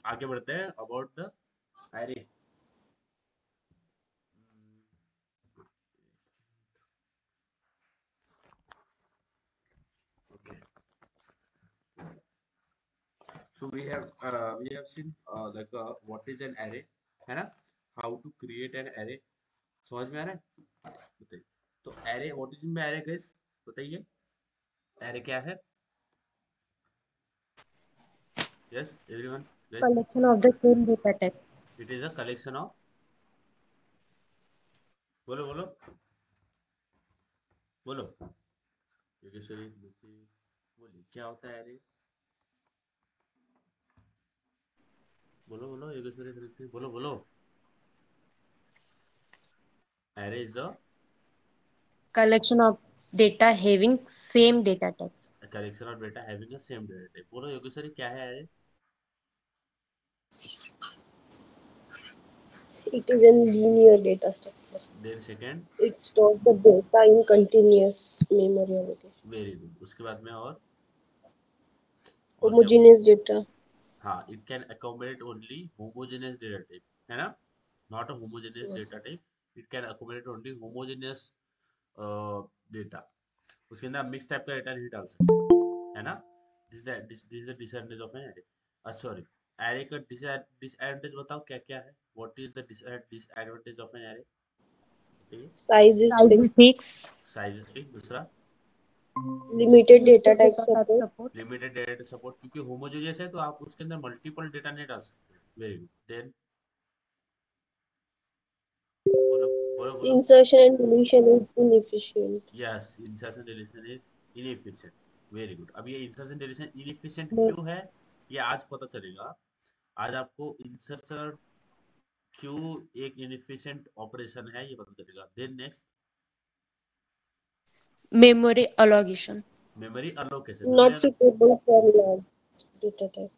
आगे बढ़ते हैं about the array. Okay, so we have seen like what is an array, है ना, how to create an array। समझ में आ रहा है? बताइए। तो array, what is in by array guys, बताइए। एरे क्या है? Yes everyone guys. Collection of the same data type. It is a collection of, बोलो बोलो बोलो योगेश्वरी लूसी, बोलिए क्या होता है एरे? बोलो बोलो योगेश्वरी लूसी, बोलो बोलो। Array is Collection of data having same data type. A collection of data having a same data type. बोलो योगेश्वरी क्या है array? It is a linear data structure. Then second, It stores the data in continuous memory allocation. Very good. उसके बाद में और क्या बोला? Homogeneous data. हाँ, it can accommodate only homogeneous data type, है ना, not a homogeneous Yes. Data type. It can accommodate only homogeneous data. उसके अंदर आप मिक्स टाइप का डेटा नहीं डाल सकते, है ना। This is the disadvantage of an array. Sorry, array का डिसएडवांटेज बताओ क्या क्या है? What is the disadvantage of an array, बताइए। Size is Size is fixed. fixed. Size is fix. दूसरा, Limited data Limited type data type support. support. Limited data support, क्योंकि homogeneous है तो आप उसके अंदर मल्टीपल डेटा नहीं डाल सकते। Very good. देन बोलो बोलो बोलो। Insertion and deletion is inefficient. Yes, insertion deletion is inefficient. Very good. अब ये इंसर्शन डिलीशन इनएफिशिएंट No. क्यों है, ये आज पता चलेगा। आज आपको इंसर्शन क्यों एक इनएफिशिएंट ऑपरेशन है ये पता चलेगा। Then next, Memory allocation. Memory allocation. Not suitable for large data type.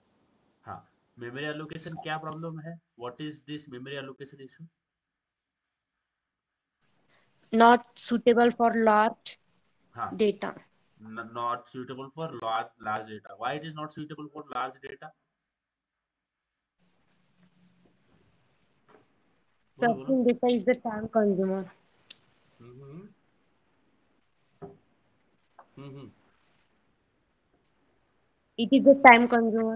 हाँ, मेमोरी अलोकेशन क्या प्रॉब्लम है? What is this memory allocation issue? Not suitable for large हाँ, data. not suitable for large data। why it is not suitable for large data? बोलो बोलो। Searching data is the time consumer. Hmm hmm. It is a time consumer.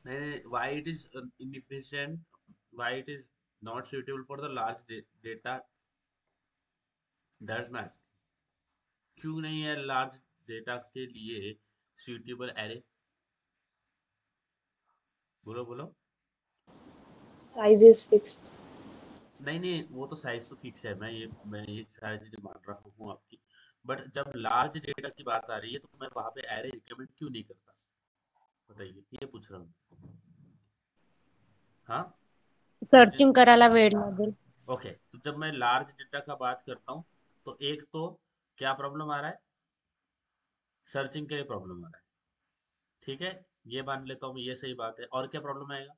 नहीं, why it is inefficient, why it is not suitable for the large data, that's my asking। क्यों नहीं है large data के लिए suitable array? बोलो बोलो। Size is fixed. नहीं नहीं, वो तो साइज तो फिक्स है, मैं ये सारी चीजें मान रहा हूँ आपकी। बट जब लार्ज डेटा की बात आ रही है तो मैं वहां पे एरे रिकमेंड क्यों नहीं करता, बताइए, ये पूछ रहा हूँ। हाँ, मुझे। सर्चिंग करायला वेळ लागेल. ओके, तो जब मैं लार्ज डेटा का बात करता हूँ तो एक तो क्या प्रॉब्लम आ रहा है? सर्चिंग के लिए प्रॉब्लम आ रहा है, ठीक है, ये मान लेता हूँ, ये सही बात है। और क्या प्रॉब्लम आएगा?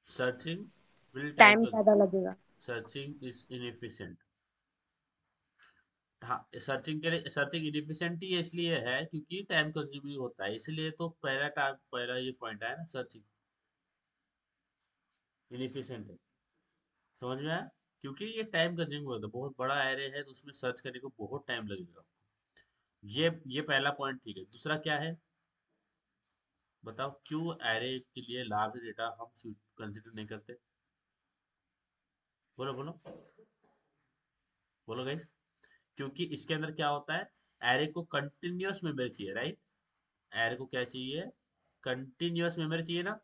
Searching will time time consume, ज्यादा लगेगा. Searching is inefficient. हाँ, सर्चिंग के लिए, सर्चिंग इनएफिशिएंट ही इसलिए है क्योंकि टाइम कंज्यूमिंग होता है, इसलिए तो पहला ये पॉइंट है ना, सर्चिंग इनएफिशिएंट है। समझ में आया? क्योंकि ये टाइम कंज्यूमिंग होता है, बहुत बड़ा एरे है तो उसमें सर्च करने को बहुत टाइम लगेगा। ये पहला पॉइंट ठीक है। दूसरा क्या है, बताओ क्यों एरे के लिए लार्ज डेटा हम कंसिडर नहीं करते? बोलो बोलो बोलो गाइस। क्योंकि इसके अंदर क्या होता है, एरे को कंटिन्यूअस मेमोरी चाहिए, राइट। एरे को क्या चाहिए? कंटिन्यूअस मेमोरी चाहिए ना,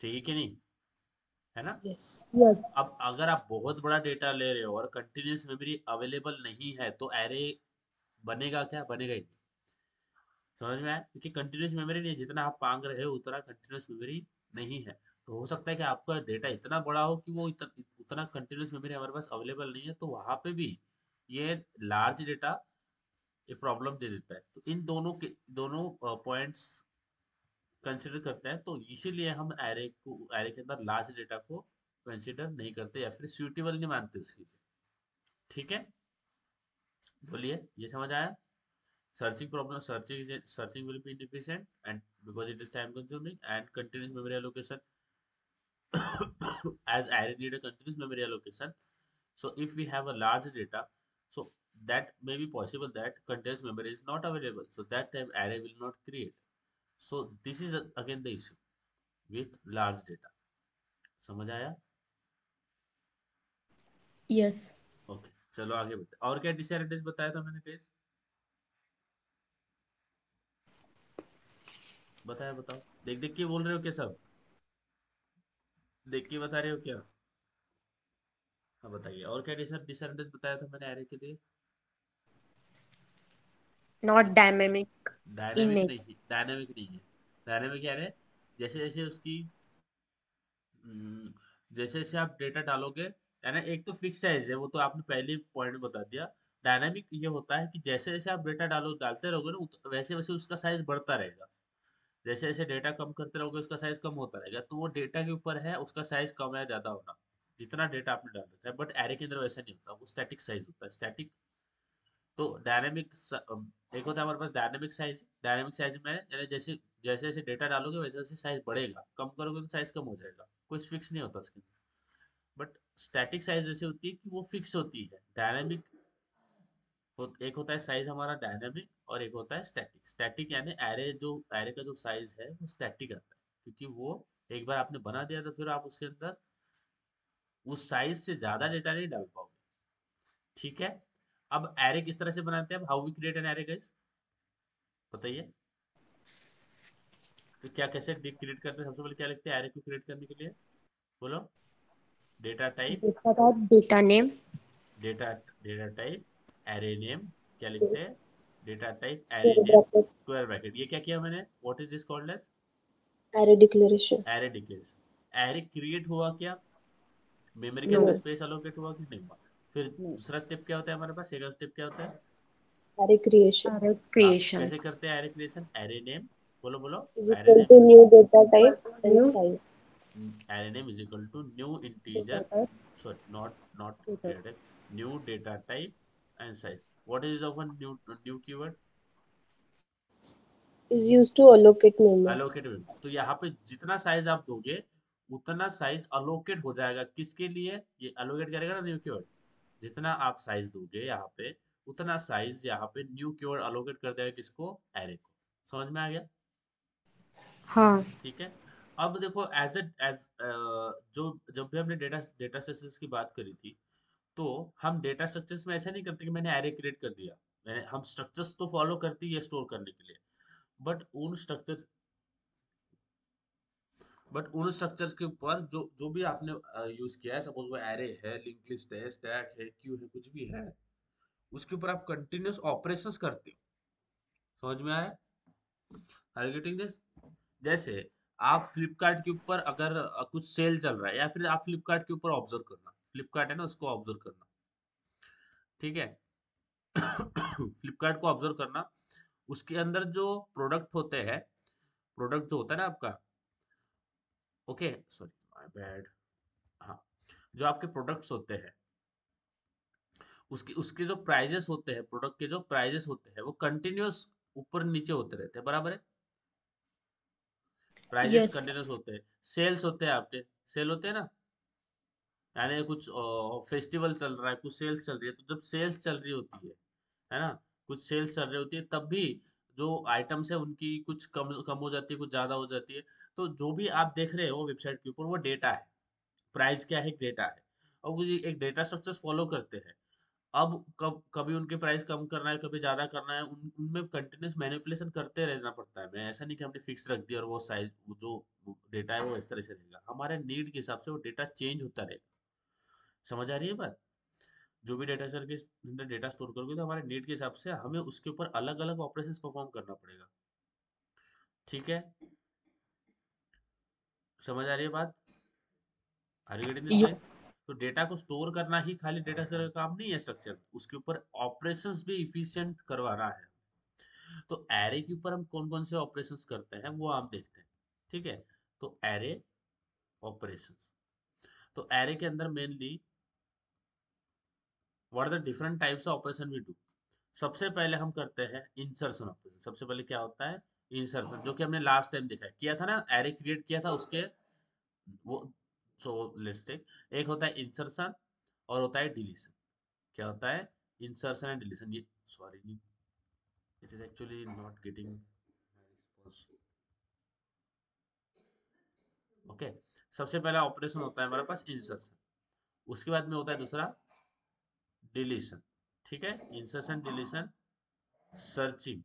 चाहिए कि नहीं, है ना। Yes. Yes. अब अगर आप बहुत बड़ा डेटा ले रहे हो और कंटिन्यूअस मेमोरी अवेलेबल नहीं है तो एरे बनेगा क्या? बनेगा ही नहीं। समझ में आया? क्योंकि कंटिन्यूस मेमोरी नहीं है, जितना आप मांग रहे हो उतना कंटिन्यूस मेमोरी नहीं है। तो हो सकता है कि आपका डेटा इतना बड़ा हो कि वो उतना कंटिन्यूस मेमोरी हमारे पास अवेलेबल नहीं है, तो वहां पे भी ये लार्ज डेटा ये प्रॉब्लम दे देता है। तो इन दोनों पॉइंट्स कंसिडर करते हैं, तो इसीलिए हम एरे के अंदर लार्ज डेटा को कंसिडर नहीं करते या फिर सुइटेबल नहीं मानते उसके लिए। ठीक है, बोलिए, ये समझ आया? searching will be inefficient and because it is time consuming, and continuous memory allocation as array need a continuous memory allocation. So if we have a large data, so that may be possible that continuous memory is not available, so that time array will not create. So this is again the issue with large data. समझ आया? Yes. Okay, चलो आगे बढ़ते। और क्या disadvantage बताया था मैंने कहीं? बताया, बताओ। देख देख के बोल रहे हो क्या सब? देख के बता रहे हो क्या? हाँ बताइए, और क्या डिसएडवांटेज बताया था मैंने एरे के लिए? Not dynamic in dynamic nature. नहीं, डायनेमिक नहीं है। डायनेमिक क्या है? जैसे जैसे उसकी जैसे जैसे आप डेटा डालोगे, है ना, एक तो फिक्स साइज है, वो तो आपने पहले पॉइंट बता दिया। डायनामिक ये होता है कि जैसे जैसे आप डेटा डालते रहोगे ना, वैसे वैसे उसका साइज बढ़ता रहेगा। जैसे जैसे डेटा कम करते रहोगे उसका साइज कम होता रहेगा। तो वो डेटा के ऊपर है, उसका साइज कम या ज्यादा होना, जितना डेटा आपने डाल रखा है। बट एरे के अंदर वैसा नहीं होता, वो स्टैटिक साइज होता है, स्टैटिक। तो डायनेमिक एक होता है हमारे पास डायनेमिक साइज। डायनेमिक साइज में यानी जैसे जैसे जैसे डेटा डालोगे वैसे वैसे साइज बढ़ेगा, कम करोगे तो साइज कम हो जाएगा, कुछ फिक्स नहीं होता उसके अंदर। बट स्टैटिक साइज जैसे होती है कि वो फिक्स होती है। डायनेमिक एक होता है साइज हमारा डायनेमिक, और एक होता है स्टैटिक। स्टैटिक यानी एरे का जो साइज है वो स्टैटिक आता है, क्योंकि वो एक बार आपने बना दिया तो फिर आप उसके अंदर उस साइज से ज्यादा डेटा नहीं डाल पाओगे। ठीक है। अब एरे किस तरह से बनाते हैं? How we create an array guys, बताइए। तो क्या कैसे क्रिएट करते हैं? सबसे पहले क्या लिखते हैं एरे को क्रिएट करने के लिए? बोलो। Data type, Data type, data name, data data type, array name. क्या लिखते हैं? Data type, array Square name, bracket. Square bracket. ये क्या किया मैंने? What is this called as Array declaration. Array declaration. Array create हुआ क्या? मेमोरी के अंदर no. No. स्पेस अलोकेट हुआ कि नहीं हुआ? फिर No. दूसरा स्टेप क्या होता है हमारे पास? सेकंड स्टेप क्या होता है? Array creation Array हाँ, creation. कैसे करते हैं एरे क्रिएशन? एरे नेम, बोलो बोलो। is array equal name, to new data type and New type. Array name is equal to new data integer, type, sorry, not data. data type, new data type and size. What is of a new keyword? Is used to allocate memory. Allocate में, तो यहाँ पे जितना size आप दोगे उतना size allocate हो जाएगा। किसके लिए ये अलोकेट करेगा ना न्यू कीवर्ड? जितना आप साइज दोगे यहाँ पे, उतना साइज यहाँ पे न्यू कीवर्ड अलोकेट कर देगा। किसको? एरे को। समझ में आ गया? हाँ. ठीक है। अब देखो जो जब भी हमने डेटा डेटा स्ट्रक्चर्स की बात करी थी, तो हम डेटा स्ट्रक्चर्स में ऐसा नहीं करते कि मैंने एरे क्रिएट कर दिया। मैंने हम स्ट्रक्चर्स तो फॉलो करती है स्टोर करने के लिए, बट उन स्ट्रक्चर बट उन स्ट्रक्चर्स के ऊपर जो जो भी आपने यूज किया है, सपोज वो एरे है, लिंक लिस्ट है, स्टैक है, क्यू है, कुछ भी है, उसके ऊपर आप कंटिन्यूअस ऑपरेशंस करते हो। समझ में आया? Are getting this? जैसे आप फ्लिपकार्ट के ऊपर अगर कुछ सेल चल रहा है, या फिर आप फ्लिपकार्ट के ऊपर ऑब्जर्व करना, फ्लिपकार्ट है ना, उसको ऑब्जर्व करना। ठीक है। फ्लिपकार्ट को ऑब्जर्व करना, उसके अंदर जो प्रोडक्ट होते हैं, प्रोडक्ट जो होता है ना आपका, ओके सॉरी माय बैड, हाँ, जो आपके प्रोडक्ट्स होते हैं, उसके उसके जो प्राइजेस होते हैं, प्रोडक्ट के जो प्राइजेस होते हैं, वो कंटिन्यूअस ऊपर नीचे होते रहते हैं, बराबर है? Prices Yes. कंटिन्यूअस होते हैं। सेल्स होते हैं आपके, सेल होते हैं ना, यानी कुछ फेस्टिवल चल रहा है, कुछ सेल्स चल रही है, तो जब सेल्स चल रही होती है ना, कुछ सेल्स चल रही होती है, तब भी जो आइटम्स है उनकी कुछ कम कम हो जाती है, कुछ ज्यादा हो जाती है। तो जो भी आप देख रहे हो वेबसाइट के ऊपर, वो डेटा है। प्राइस क्या है? डेटा है। और वो ये एक डेटा स्ट्रक्चर फॉलो करते हैं। अब कभी उनके प्राइस कम करना है, कभी ज्यादा करना है, उनमें कंटिन्यूस मैनिपुलेशन करते रहना पड़ता है। मैं ऐसा नहीं कि हमने फिक्स रख दिया और वो साइज, जो डेटा है वो इस तरह से रहेगा। हमारे नीड के हिसाब से वो डेटा चेंज होता रहेगा। समझ आ रही है बात? जो भी डेटा सर के अंदर डेटा स्टोर करोगे, तो हमारे नीड के हिसाब से हमें उसके ऊपर अलग अलग ऑपरेशंस परफॉर्म करना पड़ेगा। ठीक है। समझ आ रही है बात? Are you getting this Yes. Guys? तो डेटा को स्टोर करना ही खाली डेटा सर का काम नहीं है, स्ट्रक्चर उसके ऊपर ऑपरेशंस भी इफिशिएंट करवाना है। तो एरे के ऊपर हम कौन कौन से ऑपरेशंस करते हैं वो हम देखते हैं। ठीक है। तो एरे ऑपरेशंस, तो एरे के अंदर mainly what are the different types of operation we do. सबसे पहले हम करते हैं इंसर्शन ऑपरेशन। सबसे पहले क्या होता है? इंसर्शन, जो कि हमने लास्ट टाइम देखा किया था ना, एरे क्रिएट किया था उसके वो। सो लेट्स टेक, एक होता है इंसर्शन और होता है डिलीशन। क्या होता है? Insertion and deletion. ये sorry, it is actually not getting okay. सबसे पहला ऑपरेशन होता है हमारे पास इंसर्शन, उसके बाद में होता है दूसरा डिलीशन। ठीक है, insertion, deletion, searching,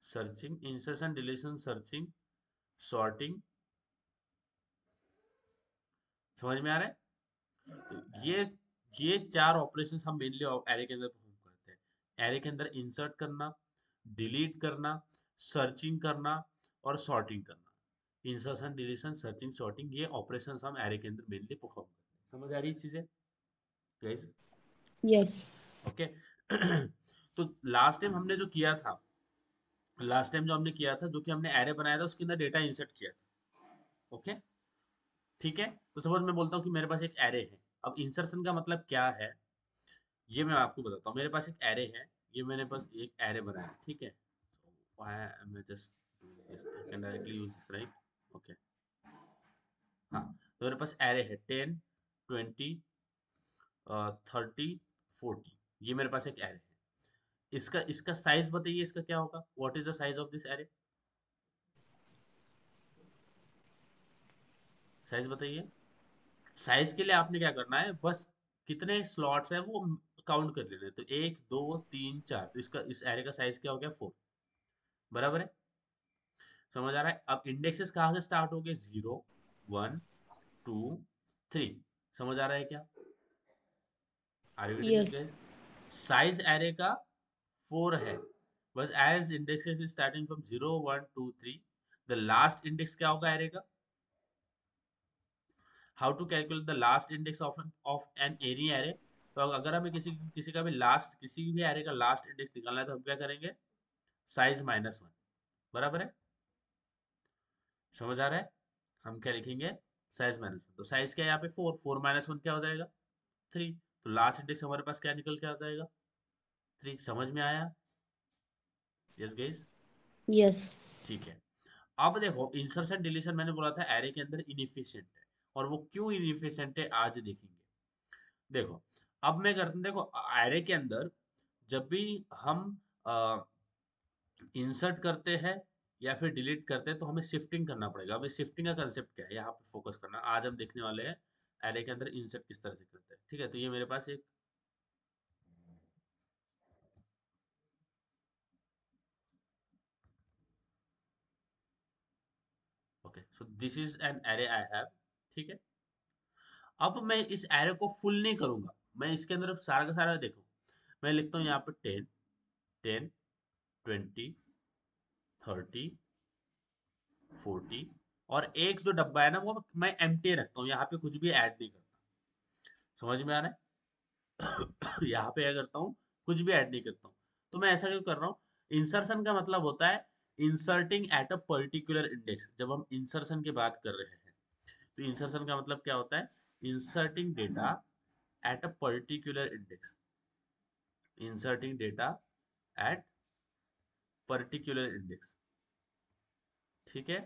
searching, insertion, deletion, searching, sorting. समझ में आ रहा है? तो ये चार ऑपरेशंस हम मेनली एरे के अंदर परफॉर्म करते हैं। एरे के अंदर इंसर्ट करना, डिलीट करना, सर्चिंग करना और सॉर्टिंग करना। इंसर्शन, डिलीशन, सर्चिंग, सॉर्टिंग, ये ऑपरेशंस हम एरे के अंदर मेनली परफॉर्म करते हैं। समझ आ रही है चीजें गाइस? Yes. ओके। तो लास्ट टाइम हमने जो किया था, लास्ट टाइम जो हमने किया था, जो कि हमने एरे बनाया था उसके अंदर डेटा इंसर्ट किया था। ओके, ठीक है। तो सपोज मैं बोलता हूँ कि मेरे पास एक एरे है। अब इंसर्शन का मतलब क्या है ये मैं आपको बताता हूँ। मेरे पास एक एरे है, ये मैंने पास एक एरे बनाया, ठीक है। So, why am I just doing this? I can directly use this, right? Okay. हाँ, तो मेरे पास एरे है 10, 20, 30, 40। ये मेरे पास एक एरे है। इसका इसका साइज बताइए, इसका क्या होगा? What is the size of this array? Size बताइए। साइज के लिए आपने क्या करना है, बस कितने स्लॉट्स है वो काउंट कर लेना है। तो 1, 2, 3, 4, तो इसका इस एरे का साइज क्या हो गया? 4। बराबर है? समझ आ रहा है? अब इंडेक्सेस कहाँ से स्टार्ट हो गए? 0, 1, 2, 3। समझ आ रहा है क्या? Are you getting this Yes. Guys? Size array का 4 है, बस as indexes is starting from 0, 1, 2, 3, the last index क्या होगा एरे का? How to calculate the last index of an any array? तो अगर हमें किसी किसी का भी लास्ट, किसी भी एरे का लास्ट इंडेक्स निकालना है तो हम क्या करेंगे? साइज -1। बराबर है? समझ आ रहा है? हम क्या लिखेंगे? साइज -1। तो साइज क्या है यहाँ पे? 4, 4 -1 क्या हो जाएगा? 3। तो लास्ट इंडेक्स हमारे पास क्या निकल के आ जाएगा? 3। समझ में आया? Yes guys? Yes. ठीक है। अब देखो, इंसर्शन डिलीशन मैंने बोला था एरे के अंदर इनएफिशिएंट है, और वो क्यों इनएफिशिएंट है आज देखेंगे। देखो, अब मैं करता हूँ, देखो एरे के अंदर जब भी हम इंसर्ट करते हैं या फिर डिलीट करते हैं तो हमें शिफ्टिंग करना पड़ेगा। अभी शिफ्टिंग का कंसेप्ट क्या है यहाँ पे फोकस करना, आज हम देखने वाले हैं एरे के अंदर इंसर्ट किस तरह से करते हैं। ठीक है, तो ये मेरे पास एक okay, so this is an array I have. ठीक है, अब मैं इस एरे को फुल नहीं करूंगा, मैं इसके अंदर सारा का सारा देखो, मैं लिखता हूँ यहाँ पे 10, 10, 20, 30, 40, और एक जो डब्बा है ना वो मैं एम्प्टी रखता हूँ, यहाँ पे कुछ भी ऐड नहीं करता। समझ में आ रहा है? यहाँ पे क्या करता हूँ, कुछ भी ऐड नहीं करता हूँ। तो मैं ऐसा क्यों कर रहा हूँ? इंसर्शन का मतलब होता है inserting at a particular index. जब हम इंसर्शन की बात कर रहे हैं तो इंसर्शन का मतलब क्या होता है? Inserting data at a particular index. Inserting data at particular index. ठीक है,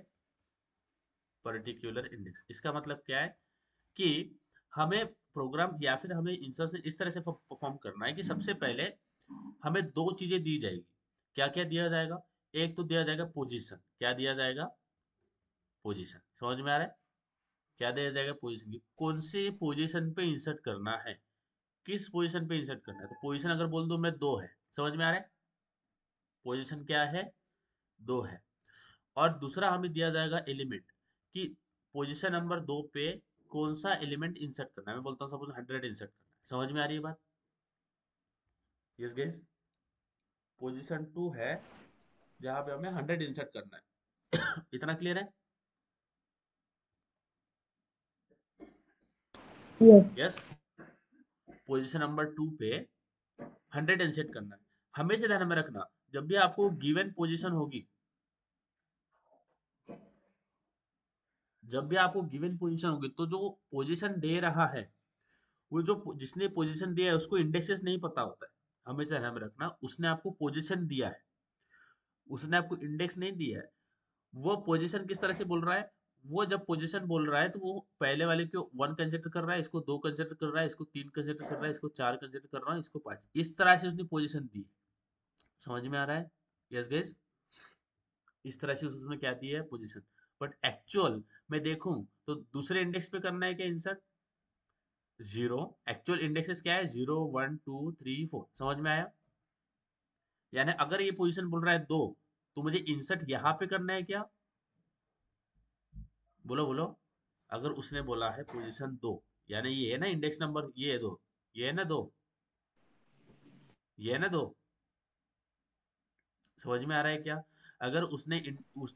पर्टिकुलर इंडेक्स, इसका मतलब क्या है कि हमें प्रोग्राम या फिर हमें इंसर्शन इस तरह से परफॉर्म करना है कि सबसे पहले हमें दो चीजें दी जाएगी। क्या क्या दिया जाएगा? एक तो दिया जाएगा पोजीशन। क्या दिया जाएगा? पोजीशन। समझ में आ रहा है? क्या दिया जाएगा? पोजीशन की कौन से पोजीशन पे इंसर्ट करना है, किस पोजीशन पे इंसर्ट करना है। तो पोजीशन अगर बोल दो मैं 2 है, समझ में आ रहा है? पोजीशन क्या है? 2 है। और दूसरा हमें दिया जाएगा एलिमेंट, कि पोजीशन नंबर 2 पे कौन सा एलिमेंट इंसर्ट करना है। मैं बोलता हूँ सपोज 100 इंसर्ट करना है। समझ में आ रही है बात? Yes guys? पोजीशन 2 है जहां पे हमें 100 इंसर्ट करना है। इतना क्लियर है? Yes. यस, पोजीशन नंबर 2 पे 100 इंसर्ट करना है। हमेशा ध्यान में रखना, जब भी आपको गिवन पोजीशन होगी, जब भी आपको गिवन पोजीशन होगी, तो जो पोजीशन दे रहा है, वो जो जिसने पोजीशन दिया है उसको इंडेक्सेस नहीं पता होता है। हमेशा ध्यान में रखना, उसने आपको पोजीशन दिया है, उसने आपको इंडेक्स नहीं दिया है। वो पोजीशन किस तरह से बोल रहा है, वो जब पोजीशन बोल रहा है तो वो पहले वाले को 1 कंसिडर कर रहा है, इसको 2 कंसिडर कर रहा है, इसको 3 कंसिडर कर रहा है, इसको 4 कंसिडर कर रहा है, इसको 5, इस तरह से उसने पोजीशन दी है। समझ में आ रहा है? यस गाइस, इस तरह से उसने क्या दिया है, पोजीशन। बट एक्चुअल मैं देखूं तो दूसरे इंडेक्स पे करना है क्या इंसर्ट, 0। एक्चुअल इंडेक्सेस क्या है, 0 1 2 3 4। समझ में आया? यानी अगर ये पोजीशन बोल रहा है 2, तो मुझे इंसर्ट यहाँ पे करना है क्या, बोलो बोलो। अगर उसने बोला है पोजीशन 2, यानी ये है ना इंडेक्स नंबर, ये है 2, ये है ना 2, ये है ना 2। समझ में आ रहा है क्या? अगर उसने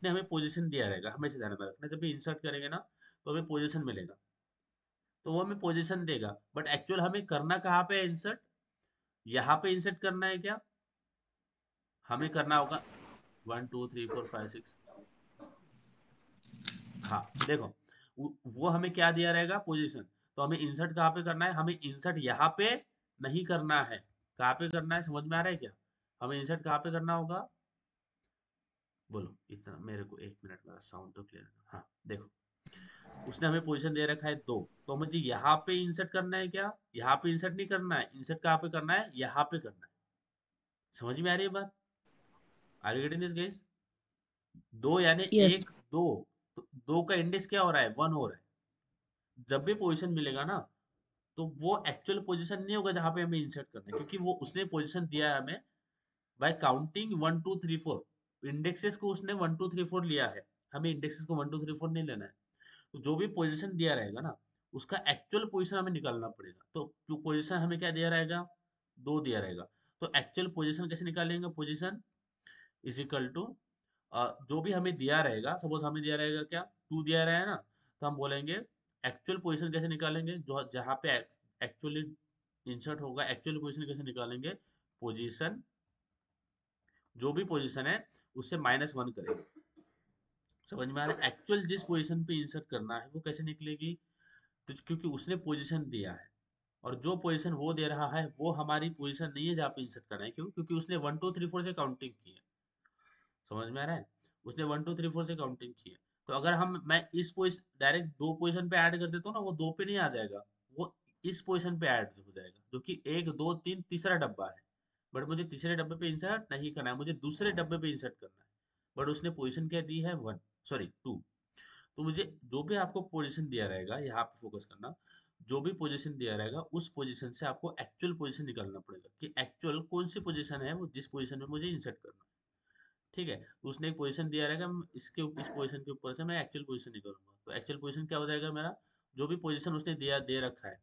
हमें पोजीशन दिया रहेगा, हमेशा ध्यान में रखना, जब भी इंसर्ट करेंगे ना तो हमें पोजीशन मिलेगा, तो वो हमें पोजीशन देगा। बट एक्चुअल हमें करना कहाँ पे है इंसर्ट, यहाँ पे इंसर्ट करना है क्या, हमें करना होगा 1 2 3 4 5 6। हाँ देखो, वो हमें क्या दिया रहेगा, पोजीशन। तो हमें इंसर्ट कहाँ पे करना है, हमें इंसर्ट यहाँ पे नहीं करना है, कहाँ पे करना है, समझ में आ रहा है क्या? हमें इंसर्ट कहाँ पे करना होगा, बोलो। इतना मेरे को 1 मिनट, मेरा साउंड तो क्लियर है। हाँ देखो, उसने हमें पोजीशन दे रखा है 2, तो मुझे यहाँ पे इंसर्ट करना है क्या, यहाँ पे इंसर्ट नहीं करना है, इंसर्ट कहाँ पे करना है, यहाँ पे करना है। समझ में आ रही है बात? Are you getting this guys? 2 यानी Yes. 1 2, तो 2 का इंडेक्स क्या हो रहा है, 1 हो रहा है। जब भी पोजीशन मिलेगा ना, तो वो एक्चुअल पोजीशन नहीं होगा जहां पे हमें इंसर्ट करना है, क्योंकि वो उसने पोजीशन दिया है हमें बाय काउंटिंग 1 2 3 4। इंडेक्सेस को उसने 1 2 3 4 लिया है, हमें इंडेक्सेस को 1 2 3 4 नहीं लेना है। तो जो भी पोजीशन दिया रहेगा ना, उसका एक्चुअल पोजीशन हमें निकालना पड़ेगा। तो पोजीशन हमें क्या दिया रहेगा, 2 दिया रहेगा। तो एक्चुअल पोजीशन कैसे निकालेंगे, पोजीशन इज इक्वल टू, जो भी हमें दिया रहेगा, सपोज हमें दिया रहेगा क्या, 2 दिया रहा है ना, तो हम बोलेंगे एक्चुअल पोजीशन कैसे निकालेंगे, जो जहाँ पे एक्चुअली इंसर्ट होगा, एक्चुअल पोजीशन कैसे निकालेंगे, पोजीशन, जो भी पोजीशन है उससे -1 करेंगे। समझ में आ रहा है? एक्चुअल जिस पोजीशन पे इंसर्ट करना है वो कैसे निकलेगी, तो क्योंकि उसने पोजीशन दिया है, और जो पोजीशन वो दे रहा है वो हमारी पोजीशन नहीं है जहाँ पे इंसर्ट करना है। क्यों? क्योंकि उसने 1 2 3 4 से काउंटिंग की है। समझ में आ रहा है? उसने 1 2 3 4 से काउंटिंग की है। तो अगर मैं इस पोजिशन डायरेक्ट 2 पोजीशन पे ऐड कर देता हूँ ना, वो 2 पे नहीं आ जाएगा, वो इस पोजीशन पे ऐड हो जाएगा, जो कि 1 2 3 तीसरा डब्बा है। बट मुझे तीसरे डब्बे पे इंसर्ट नहीं करना है, मुझे दूसरे डब्बे पे इंसर्ट करना है। बट उसने पोजीशन क्या दी है, 1, सॉरी 2। तो मुझे जो भी आपको पोजीशन दिया रहेगा, यहाँ पे फोकस करना, जो भी पोजीशन दिया रहेगा उस पोजीशन से आपको एक्चुअल पोजीशन निकालना पड़ेगा, कि एक्चुअल कौन सी पोजीशन है वो, जिस पोजीशन में मुझे इंसर्ट करना है। ठीक है, तो उसने एक पोजीशन दिया रहेगा, इस पोजीशन के ऊपर से मैं एक्चुअल पोजीशन निकालूंगा। तो एक्चुअल पोजीशन क्या हो जाएगा मेरा, जो भी पोजीशन उसने दिया दे रखा है,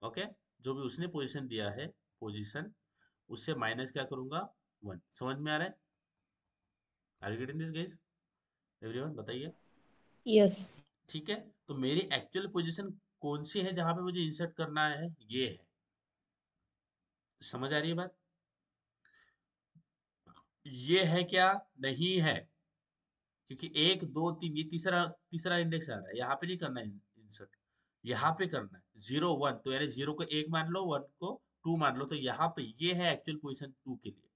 ओके, जो भी उसने पोजीशन दिया है, पोजीशन, उससे माइनस क्या करूंगा, 1। समझ में आ रहा है? Are you getting this guys, everyone बताइए। Yes. ठीक है, तो मेरी एक्चुअल पोजीशन कौन सी है जहां पे मुझे इंसर्ट करना है, ये है। समझ आ रही है बात? ये है क्या, नहीं है, क्योंकि 1 2 3 ये तीसरा तीसरा इंडेक्स आ रहा है, यहाँ पे नहीं करना है इंसर्ट, यहाँ पे करना है 0 1। तो यानी 0 को 1 मान लो, 1 को 2 मान लो, तो यहाँ पे ये है एक्चुअल पोजीशन 2 के लिए।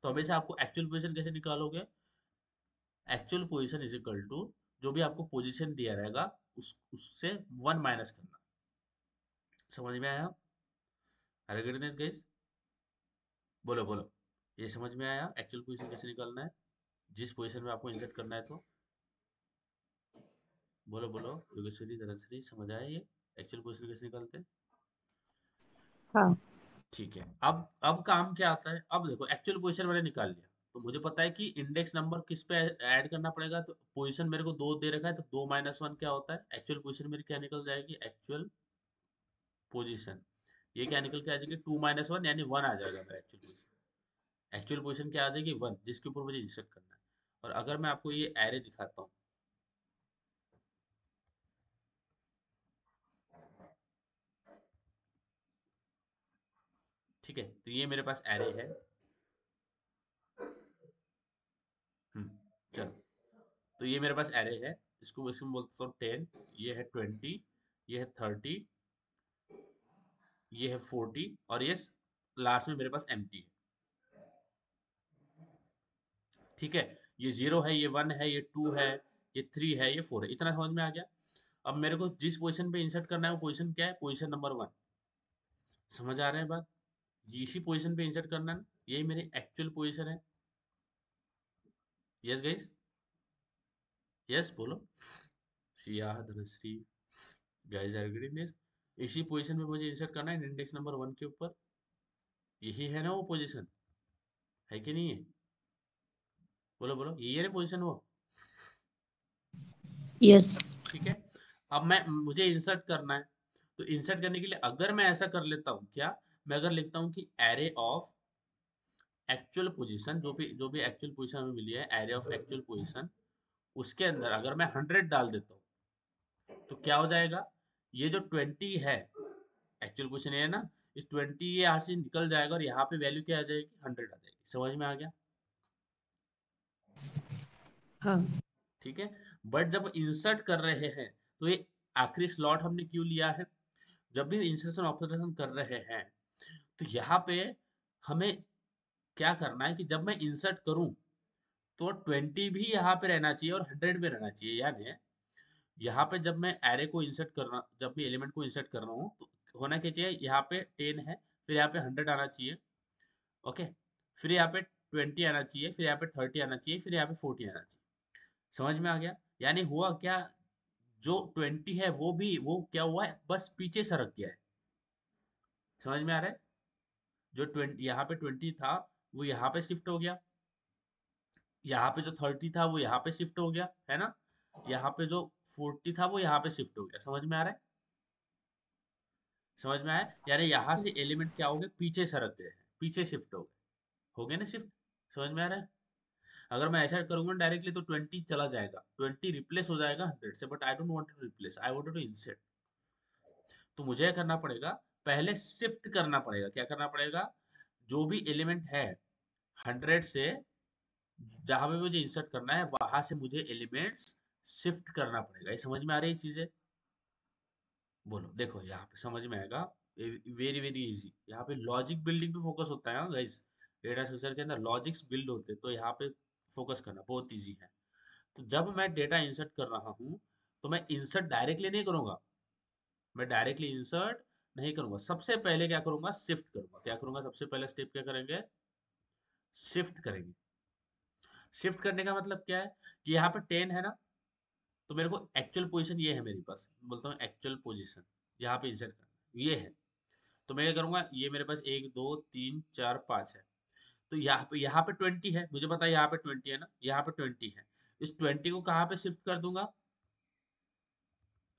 तो हमेशा आपको एक्चुअल पोजीशन कैसे निकालोगे, actual position is equal to, जो भी आपको पोजीशन दिया रहेगा उससे 1 माइनस करना। समझ में आया? अरे गाइस, बोलो बोलो, ये समझ में आया एक्चुअल पोजीशन कैसे निकालना है, जिस पोजीशन में आपको इंसर्ट करना है। तो बोलो बोलो, योगेश्वरी धनश्री, समझ आया ये एक्चुअल पोजीशन कैसे निकालते हैं? हाँ. ठीक है, अब काम क्या आता है, अब देखो एक्चुअल पोजीशन मैंने निकाल लिया, तो मुझे पता है कि इंडेक्स नंबर किस पे ऐड करना पड़ेगा। तो पोजीशन मेरे को 2 दे रखा है, तो 2 -1 क्या होता है, एक्चुअल पोजीशन मेरी क्या निकल जाएगी, एक्चुअल पोजीशन, ये क्या निकल के आ जाएगी, 2 -1 यानी 1 आ जाएगा मेरा एक्चुअल पोजीशन। एक्चुअल पोजीशन क्या आ जाएगी, 1, जिसके ऊपर मुझे इंसर्ट करना है। और अगर मैं आपको ये एरे दिखाता हूँ, ठीक है, तो ये मेरे पास एरे है। चलो, तो ये मेरे पास एरे है, इसको इसमें बोलता हूँ 10, ये है 20, ये है 30, ये है 40, और ये लास्ट में मेरे पास एम्प्टी है, ठीक है। ये 0 है, ये 1 है, ये 2 है, ये 3 है, ये 4 है, इतना समझ में आ गया। अब मेरे को जिस पोजीशन पे इंसर्ट करना है वो पोजीशन क्या है, पोजीशन नंबर 1। समझ आ रहे हैं बात, इसी पोजीशन पे इंसर्ट करना है ना, यही मेरी एक्चुअल पोजीशन है। यस गाइस, यस बोलो, Siya Dhanashree, guys are agree this. इसी पोजीशन पे मुझे इंसर्ट करना है इंडेक्स नंबर 1 के ऊपर, यही है ना वो पोजीशन, है कि नहीं है, बोलो बोलो, यही है ना पोजीशन वो, Yes. ठीक है। अब मैं मुझे इंसर्ट करना है, तो इंसर्ट करने के लिए अगर मैं ऐसा कर लेता हूँ क्या, मैं अगर लिखता हूँ कि एरे ऑफ एक्चुअल पोजीशन, जो भी एक्चुअल पोजीशन हमें मिली है, एरे ऑफ एक्चुअल पोजीशन, उसके अंदर अगर मैं 100 डाल देता हूँ तो क्या हो जाएगा, ये जो 20 है एक्चुअल पोजीशन है ना, इस 20 ये यहाँ से निकल जाएगा और यहाँ पे वैल्यू क्या आ जाएगी, 100 आ जाएगी। समझ में आ गया, हाँ. ठीक है। बट जब इंसर्ट कर रहे हैं तो ये आखिरी स्लॉट हमने क्यों लिया है, जब भी इंसर्शन ऑपरेशन कर रहे हैं तो यहाँ पे हमें क्या करना है कि जब मैं इंसर्ट करूं तो 20 भी यहाँ पे रहना चाहिए और 100 भी रहना चाहिए, यानी यहाँ पे जब मैं एरे को इंसर्ट कर रहा, जब भी एलिमेंट को इंसर्ट कर रहा हूँ तो होना क्या चाहिए, यहाँ पे 10 है, फिर यहाँ पे 100 आना चाहिए, ओके, फिर यहाँ पे 20 आना चाहिए, फिर यहाँ पे 30 आना चाहिए, फिर यहाँ पे 40 आना चाहिए। समझ में आ गया, यानी हुआ क्या, जो 20 है वो क्या हुआ है, बस पीछे सरक गया है। समझ में आ रहा है, जो 20 यहाँ पे 20 था वो यहाँ पे शिफ्ट हो गया, यहाँ पे जो 30 था वो यहाँ पे शिफ्ट हो गया, है ना, यहाँ पे जो 40 था वो यहाँ पे शिफ्ट हो गया। समझ में आ रहा है, समझ में आया, यानी यहाँ से एलिमेंट क्या हो गए, पीछे सरक गए हैं, पीछे शिफ्ट हो गए ना शिफ्ट। समझ में आ रहा है, अगर मैं ऐसा करूंगा डायरेक्टली तो 20 चला जाएगा, 20 रिप्लेस हो जाएगा 100 से, but I don't want to replace, I want to insert. तो मुझे क्या करना पड़ेगा, पहले शिफ्ट करना पड़ेगा, क्या करना पड़ेगा, जो भी एलिमेंट है 100 से जहां पे मुझे इंसर्ट करना है वहां से मुझे एलिमेंट्स शिफ्ट करना पड़ेगा। ये समझ में आ रही है चीजें, बोलो, देखो यहाँ पे समझ में आएगा, वेरी वेरी इजी। यहाँ पे लॉजिक बिल्डिंग पे फोकस होता है गाइस, डेटा स्ट्रक्चर के अंदर लॉजिक्स बिल्ड होते हैं, तो यहाँ पे फोकस करना बहुत इजी है। तो जब मैं डेटा इंसर्ट कर रहा हूँ तो मैं इंसर्ट डायरेक्टली नहीं करूंगा, मैं डायरेक्टली इंसर्ट नहीं करूंगा, सबसे पहले क्या करूंगा, शिफ्ट करूंगा। क्या करूंगा, सबसे पहले स्टेप क्या करेंगे, शिफ्ट करेंगे। शिफ्ट करने का मतलब क्या है कि यहाँ पे 10 है ना, तो मेरे को एक्चुअल पोजीशन ये है मेरे पास, बोलता हूँ एक्चुअल पोजीशन, यहाँ पे इंसर्ट करना ये है, तो मैं क्या करूंगा, ये मेरे पास 1 2 3 4 5 है, तो यहाँ पे 20 है, मुझे पता है यहाँ पे 20 है ना, यहाँ पे 20 है, इस 20 को कहाँ पे शिफ्ट कर दूंगा,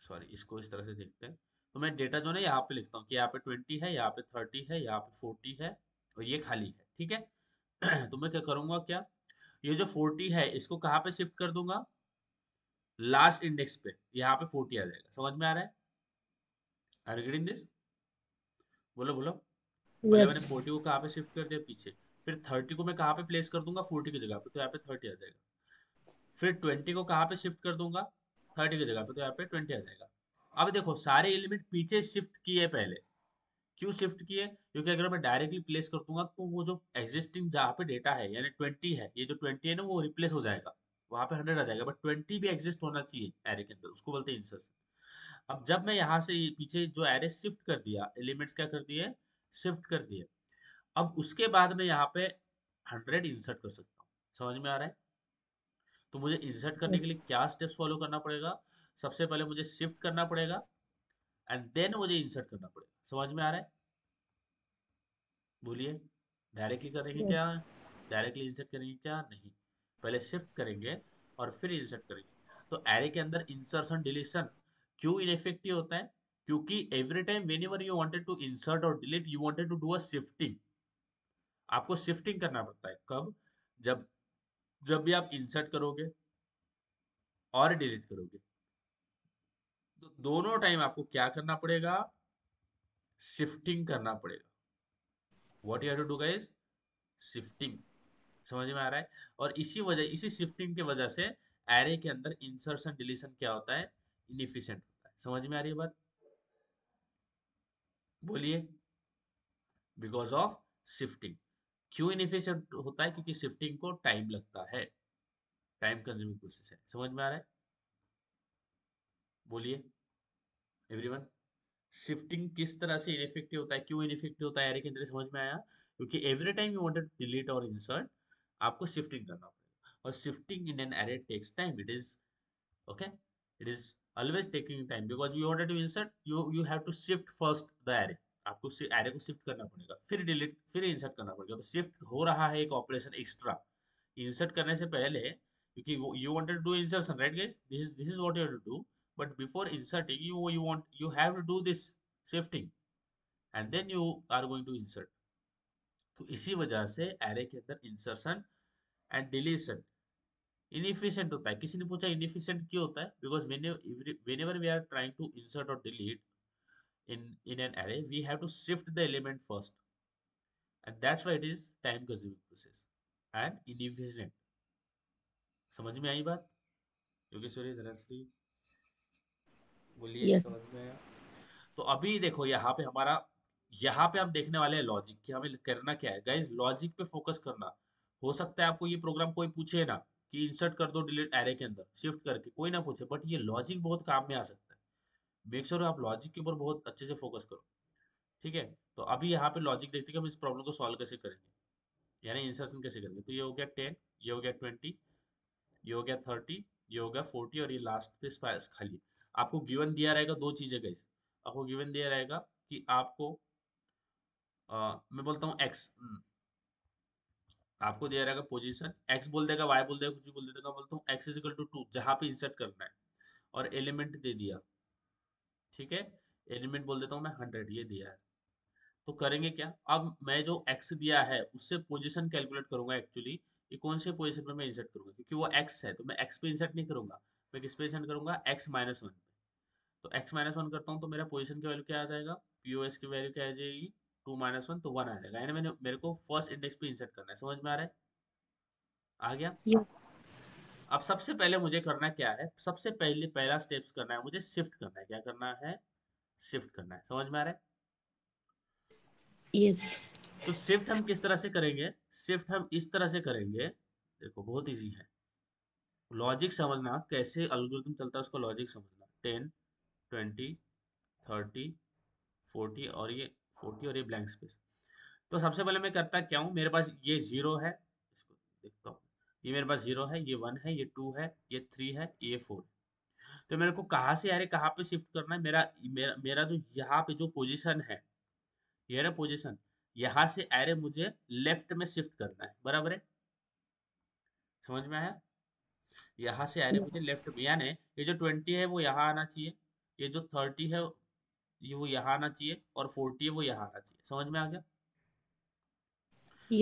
सॉरी इसको इस तरह से देखते हैं, तो मैं डेटा जो है यहाँ पे लिखता हूँ कि यहाँ पे 20 है, यहाँ पे 30 है, यहाँ पे 40 है, और ये खाली है, ठीक है। तो मैं क्या करूंगा, क्या ये जो 40 है इसको कहाँ पे शिफ्ट कर दूंगा, लास्ट इंडेक्स पे, यहाँ पे 40 आ जाएगा। समझ में आ रहा है, आर यू गेटिंग दिस, बोलो बोलो। मतलब मैंने Yes. 40 को कहाँ पे शिफ्ट कर दिया, पीछे, फिर 30 को मैं कहाँ पे प्लेस कर दूंगा, 40 की जगह पे, तो यहाँ पे 30 आ जाएगा, फिर 20 को कहाँ पे शिफ्ट कर दूंगा, 30 की जगह पे, तो यहाँ पे 20 आ जाएगा। अब देखो सारे एलिमेंट पीछे शिफ्ट किए पहले, क्यों शिफ्ट किए, क्योंकि अगर मैं डायरेक्टली प्लेस कर दूंगा तो वो जो एग्जिस्टिंग जहाँ पे डेटा है यानी 20 है, ये जो 20 है ना वो रिप्लेस हो जाएगा, वहां पे 100 आ जाएगा, बट 20 भी एग्जिस्ट होना चाहिए एरे के अंदर, उसको बोलते हैं इंसर्शन। अब जब मैं यहाँ से पीछे जो एरे शिफ्ट कर दिया, एलिमेंट्स क्या कर दिए, शिफ्ट कर दिए, अब उसके बाद में यहाँ पे 100 इंसर्ट कर सकता हूँ। समझ में आ रहा है, तो मुझे इंसर्ट करने के लिए क्या स्टेप्स फॉलो करना पड़ेगा, सबसे पहले मुझे शिफ्ट करना पड़ेगा एंड देन मुझे इंसर्ट करना पड़ेगा। समझ में आ रहा है, बोलिए, डायरेक्टली करेंगे Yes. क्या, डायरेक्टली इंसर्ट करेंगे क्या, नहीं, पहले शिफ्ट करेंगे और फिर इंसर्ट करेंगे। तो एरे के अंदर इंसर्शन डिलीशन क्यों इनफेक्टिव होता है, क्योंकि every time whenever you wanted to insert और delete you wanted to do a shifting, आपको शिफ्टिंग करना पड़ता है, कब, जब जब भी आप इंसर्ट करोगे और डिलीट करोगे, तो दोनों टाइम आपको क्या करना पड़ेगा, शिफ्टिंग करना पड़ेगा। What you have to do guys, shifting. समझ में आ रहा है, और इसी शिफ्टिंग की वजह से एरे के अंदर इंसर्शन डिलीशन क्या होता है, इनएफिशिएंट होता है। समझ में आ रही है बात, बोलिए, बिकॉज ऑफ शिफ्टिंग। क्यों इनएफिशिएंट होता है? क्योंकि शिफ्टिंग को टाइम लगता है, टाइम कंज्यूमिंग प्रोसेस है। समझ में आ रहा है? बोलिए एवरीवन। शिफ्टिंग किस तरह से इनइफेक्टिव होता है, क्यों इनइफेक्टिव होता है एरे के अंदर, समझ में आया? क्योंकि every time you wanted to delete और इंसर्ट, आपको शिफ्टिंग करना पड़ेगा, और shifting in an array takes time. It is okay, it is always taking time because you wanted to insert, you have to shift first the array। आपको array को shift करना पड़ेगा, फिर डिलीट, फिर इंसर्ट करना पड़ेगा। तो शिफ्ट हो रहा है एक ऑपरेशन एक्स्ट्रा इंसर्ट करने से पहले, क्योंकि वो you wanted to do insertion, right guys? This is what you have to do, but before inserting you have to do this shifting, and then you are going to insert. तो इसी वजह से array के अंदर insertion and deletion inefficient होता है। किसी ने पूछा इनएफिशिएंट क्यों होता है? Because whenever we are trying to insert or delete in an array, we have to shift the element first, and that's why it is time consuming process and inefficient। समझ में आई बात? योगेश्वरी, धनश्री, बोलिए, Yes. समझ में आया? तो अभी देखो यहाँ पे हमारा, यहाँ पे हम देखने वाले हैं लॉजिक, कि हमें करना क्या है गाइज। लॉजिक पे फोकस करना। हो सकता है आपको ये प्रोग्राम कोई पूछे ना कि इंसर्ट कर दो डिलीट एरे के अंदर शिफ्ट करके, कोई ना पूछे, बट ये लॉजिक बहुत काम में आ सकता है। मेक श्योर आप लॉजिक के ऊपर बहुत अच्छे से फोकस करो, ठीक है? तो अभी यहाँ पे लॉजिक देखते हैं कि हम इस प्रॉब्लम को सॉल्व कैसे करेंगे, यानी इंसर्शन कैसे करेंगे। तो ये हो गया 10, ये हो गया 20, ये हो गया 30, ये हो गया 40, और ये लास्ट पे स्पेस खाली है। आपको गिवन दिया रहेगा दो चीजें गाइस। आपको गिवन दिया रहेगा कि आपको मैं बोलता हूँ एक्स, आपको दिया रहेगा पोजीशन, एक्स बोल देगा, वाई बोल देगा, कुछ भी बोल देगा। बोलता हूँ एक्स इज इक्वल टू 2 जहां पे इंसर्ट करना है, और एलिमेंट दे दिया, ठीक है? एलिमेंट बोल देता हूँ मैं 100, ये दिया है। तो करेंगे क्या? अब मैं जो एक्स दिया है उससे पोजीशन कैलकुलेट करूंगा एक्चुअली, कि कौन से पोजीशन पे मैं इंसर्ट करूंगा, क्योंकि वो एक्स है तो मैं एक्स पे इंसर्ट नहीं करूंगा, मैं किस पे इंसर्ट करूंगा? एक्स माइनस वन पे। तो एक्स माइनस वन करता हूँ तो मेरा पोजीशन की वैल्यू क्या आ जाएगा? पीओएस की वैल्यू क्या आ जाएगी? 2 माइनस वन, तो 1 आ जाएगा, यानी मैंने मेरे को फर्स्ट इंडेक्स पे इंसर्ट करना है। समझ में आ रहा है? आ गया? Yes. अब सबसे पहले मुझे करना क्या है? सबसे पहले पहला स्टेप्स करना है मुझे, शिफ्ट करना है। क्या करना है? शिफ्ट करना है। समझ में आ रहा है? Yes. तो शिफ्ट हम किस तरह से करेंगे? शिफ्ट हम इस तरह से करेंगे, देखो बहुत इजी है। लॉजिक समझना, कैसे एल्गोरिथम चलता है उसका लॉजिक समझना। 10, 20, 30, 40, और ये 40, और ये ब्लैंक स्पेस। तो सबसे पहले मैं करता क्या हूँ, मेरे पास ये जीरो है, इसको देखता हूँ, ये मेरे पास जीरो है, ये वन है, ये टू है, ये थ्री है, ये फोर है। तो मेरे को कहाँ से अरे कहाँ पे शिफ्ट करना है? मेरा जो यहाँ पे जो पोजीशन है, ये है ना पोजीशन, यहाँ से एरे मुझे लेफ्ट में शिफ्ट करना है, बराबर है? समझ में आया? यहाँ से एरे मुझे लेफ्ट में, यानी ये जो 20 है वो यहाँ आना चाहिए, ये जो 30 है ये वो यहाँ आना चाहिए, और 40 है वो यहाँ आना चाहिए। समझ में आ गया?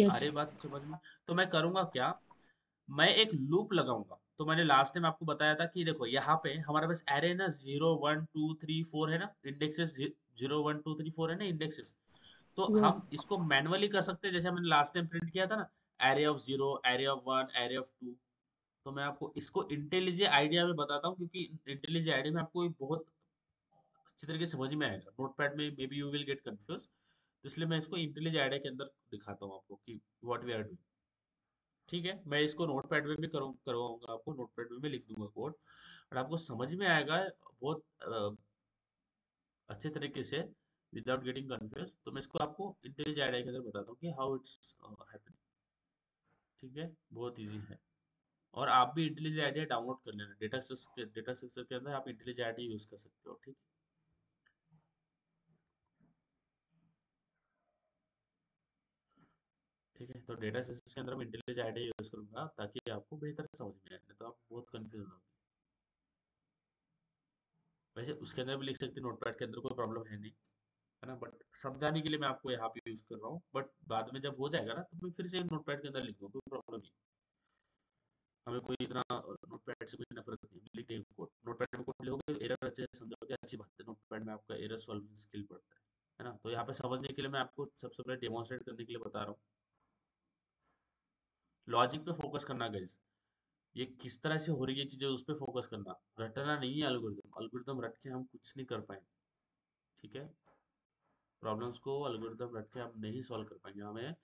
अरे Yes. बात समझ में। तो मैं करूंगा क्या, मैं एक लूप लगाऊंगा। तो मैंने लास्ट टाइम आपको बताया था कि देखो यहाँ पे हमारे पास एरे ना 0 1 2 3 4 है ना, इंडेक्सेस 0 1 2 3 4 है ना इंडेक्सेस। तो Yes. हम इसको मैनुअली कर सकते हैं, जैसे हमने लास्ट टाइम प्रिंट किया था ना, array of zero, array of one, array of two. तो मैं आपको इसको इंटेलिजे आइडिया में बताता हूँ, क्योंकि इंटेलिजे आइडिया में आपको ये बहुत अच्छी तरीके से समझ में आएगा। नोटपैड में may be you will get confuse, तो इसलिए मैं इसको इंटेलिजे आइडिया के अंदर दिखाता हूँ आपको कि व्हाट वी आर डूइंग। ठीक है, मैं इसको नोटपैड में भी करवाऊंगा आपको, नोटपैड में भी लिख दूंगा कोड, और आपको समझ में आएगा बहुत अच्छे तरीके से, विदाउट गेटिंग कंफ्यूज। तो मैं इसको आपको इंटेलिजेंट आइडिया के अंदर बताता हूँ कि हाउ इट्स हैपनिंग। ठीक है, बहुत इजी है। और आप भी इंटेलिजेंट आइडिया डाउनलोड कर लेना, डेटा स्ट्रक्चर के अंदर आप इंटेलिजेंट आइडिया यूज कर सकते हो। ठीक है, ठीक है। तो डेटा स्ट्रक्चर के अंदर मैं इंटेलिजेंट आइडिया यूज करूंगा ताकि आपको बेहतर समझ में आए, नहीं तो आप बहुत कंफ्यूज होंगे। वैसे उसके अंदर भी लिख सकते हैं, नोटपैड के अंदर कोई प्रॉब्लम है नहीं, है ना, बट समझाने के लिए मैं आपको यहाँ पे यूज कर रहा हूँ। बट बाद में जब हो जाएगा ना, तो मैं फिर से नोटपैड के अंदर लिख दूँ, कोई प्रॉब्लम नहीं। हमें कोई इतना नोटपैड से कोई नफरत नहीं, लिख देंगे कोड। नोटपैड में कोड लिखोगे, एरर अच्छे से समझोगे, अच्छी बात है। नोटपैड में आपका एरर सॉल्विंग स्किल बढ़ता है ना। तो यहाँ पे समझने के लिए मैं आपको सबसे पहले डेमोन्स्ट्रेट करने के लिए बता रहा हूँ। लॉजिक पे फोकस करना गाइस, ये किस तरह से हो रही है चीजें उस पे फोकस करना, रटना नहीं है। एल्गोरिथम एल्गोरिथम रट के हम कुछ नहीं कर पाएंगे, ठीक है? प्रॉब्लम्स को एल्गोरिदम रट के हम नहीं सॉल्व कर पाएंगे, हमें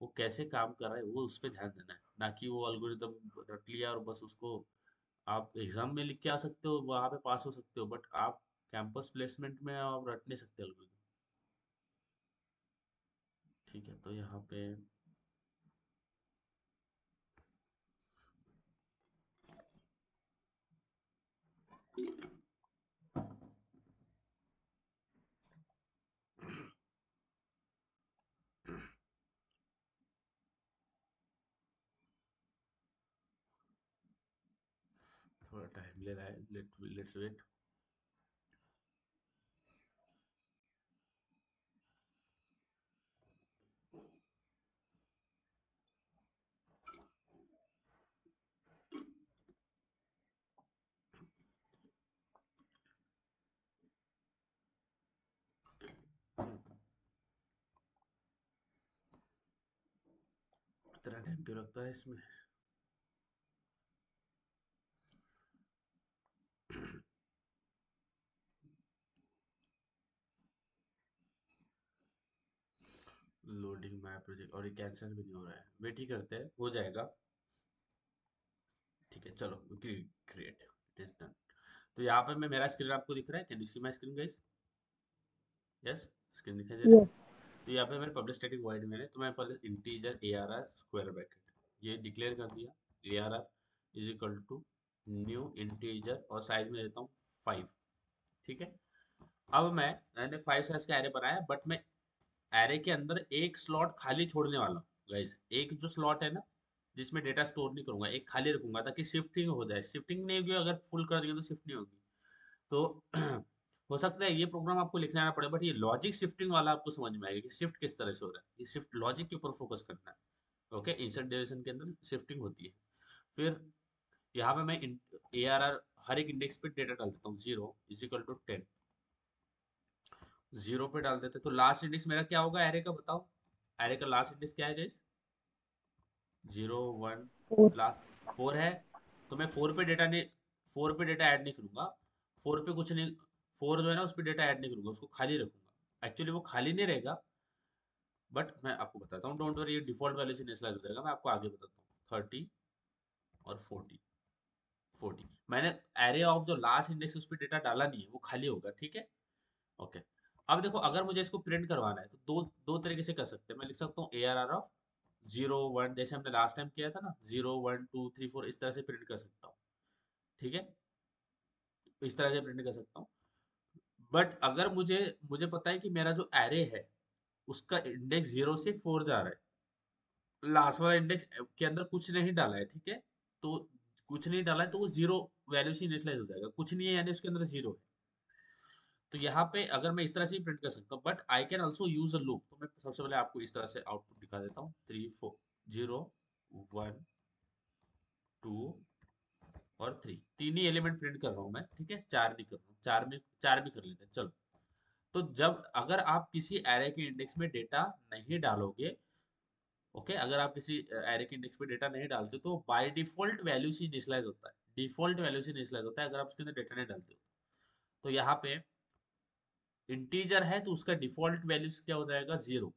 वो कैसे काम कर रहा है वो उस पर ध्यान देना है, ना कि वो एल्गोरिदम रट लिया और बस उसको आप एग्जाम में लिख के आ सकते हो, वहां पे पास हो सकते हो, बट आप कैंपस प्लेसमेंट में आप रट नहीं सकते एल्गोरिदम। ठीक है, तो यहाँ पे थोड़ा टाइम ले रहा है, लेट्स वेट। इतना टाइम क्यों लगता है इसमें? लोडिंग माय प्रोजेक्ट, और ये कैंसिल भी नहीं हो रहा है, वेट ही करते हैं, हो जाएगा। ठीक है, चलो ग्रेट, इट इज डन। तो यहाँ पे मैं, मेरा स्क्रीन आपको दिख रहा है, can you see my screen guys? Yes, screen दिखाई दे रहा Yes. है। तो यहाँ पे मैंने पब्लिक स्टैटिक वॉइड मैंने, तो मैं पहले integer A R R square bracket ये डिक्लेयर कर दिया, A R R is equal to new integer, और साइज में देता हूँ 5। ठीक है, अब मैंने 5 साइज का एरे बनाया, बट मैं एरे के अंदर एक स्लॉट खाली छोड़ने वाला हूँ गाइस। एक जो स्लॉट है ना जिसमें डेटा स्टोर नहीं करूंगा, एक खाली रखूंगा ताकि शिफ्टिंग हो जाए। शिफ्टिंग नहीं होगी, अगर फुल कर देंगे तो शिफ्ट नहीं होगी। तो हो सकता है ये प्रोग्राम आपको लिखना आना पड़े, बट ये लॉजिक शिफ्टिंग वाला आपको समझ में आएगा कि शिफ्ट किस तरह से हो रहा है। ये शिफ्ट लॉजिक के ऊपर फोकस करना है। ओके, इंसर्ट डिलीशन के अंदर शिफ्टिंग होती है। फिर यहाँ पे मैं ए आर आर हर एक इंडेक्स पे डेटा डाल देता हूँ, 0 = 10। 0 पे डाल देते, तो लास्ट इंडेक्स मेरा क्या होगा एरे का, बताओ? एरे का लास्ट इंडेक्स क्या है गाइस? 0 1, Four. लास्ट 4 है। तो मैं 4 पे डेटा नहीं, 4 पे डेटा ऐड नहीं करूंगा। 4 पे कुछ नहीं, 4 जो है ना उस पे डेटा ऐड नहीं करूंगा, उसको खाली रखूंगा। एक्चुअली वो खाली नहीं रहेगा, बट मैं आपको बताता हूँ, डोंट वरी, ये डिफॉल्ट वैल्यू से इनिशियलाइज हो जाएगा। मैं आपको आगे बताता हूँ। 30 और 40 मैंने एरे ऑफ जो लास्ट इंडेक्स उस पर डेटा डाला नहीं है, वो खाली होगा। ठीक है, ओके। अब देखो, अगर मुझे इसको प्रिंट करवाना है तो दो दो तरीके से कर सकते हैं। मैं लिख सकता हूँ ए आर आर ऑफ 0 1, जैसे हमने लास्ट टाइम किया था ना, 0 1 2 3 4, इस तरह से प्रिंट कर सकता हूँ। ठीक है, इस तरह से प्रिंट कर सकता हूँ। बट अगर मुझे मुझे पता है कि मेरा जो एरे है उसका इंडेक्स 0 से 4 जा रहा है, लास्ट वाला इंडेक्स के अंदर कुछ नहीं डाला है। ठीक है, तो कुछ नहीं डाला है तो वो 0 वैल्यू से इनिशियलाइज हो जाएगा। कुछ नहीं है यानी उसके अंदर 0 है। तो यहाँ पे अगर मैं इस तरह से ही प्रिंट कर सकता हूँ, but I can also use a loop. तो मैं सबसे पहले आपको इस तरह से आउटपुट दिखा देता हूँ। 3 4 0 1 2 और 3, तीन ही एलिमेंट प्रिंट कर रहा हूँ मैं। ठीक है, 4 नहीं कर रहा हूँ, 4 में 4 भी कर लेते हैं, चलो। तो जब अगर आप किसी एरे के इंडेक्स में डेटा नहीं डालोगे, ओके, अगर आप किसी एरे के इंडेक्स पे डेटा नहीं डालते तो बाय डिफॉल्ट वैल्यू से इनिशियलाइज होता है। डिफॉल्ट वैल्यू से इनिशियलाइज होता है अगर आप उसके अंदर डेटा नहीं डालते हो। तो यहाँ पे इंटीजर है तो उसका डिफॉल्ट वैल्यू क्या हो जाएगा, 0,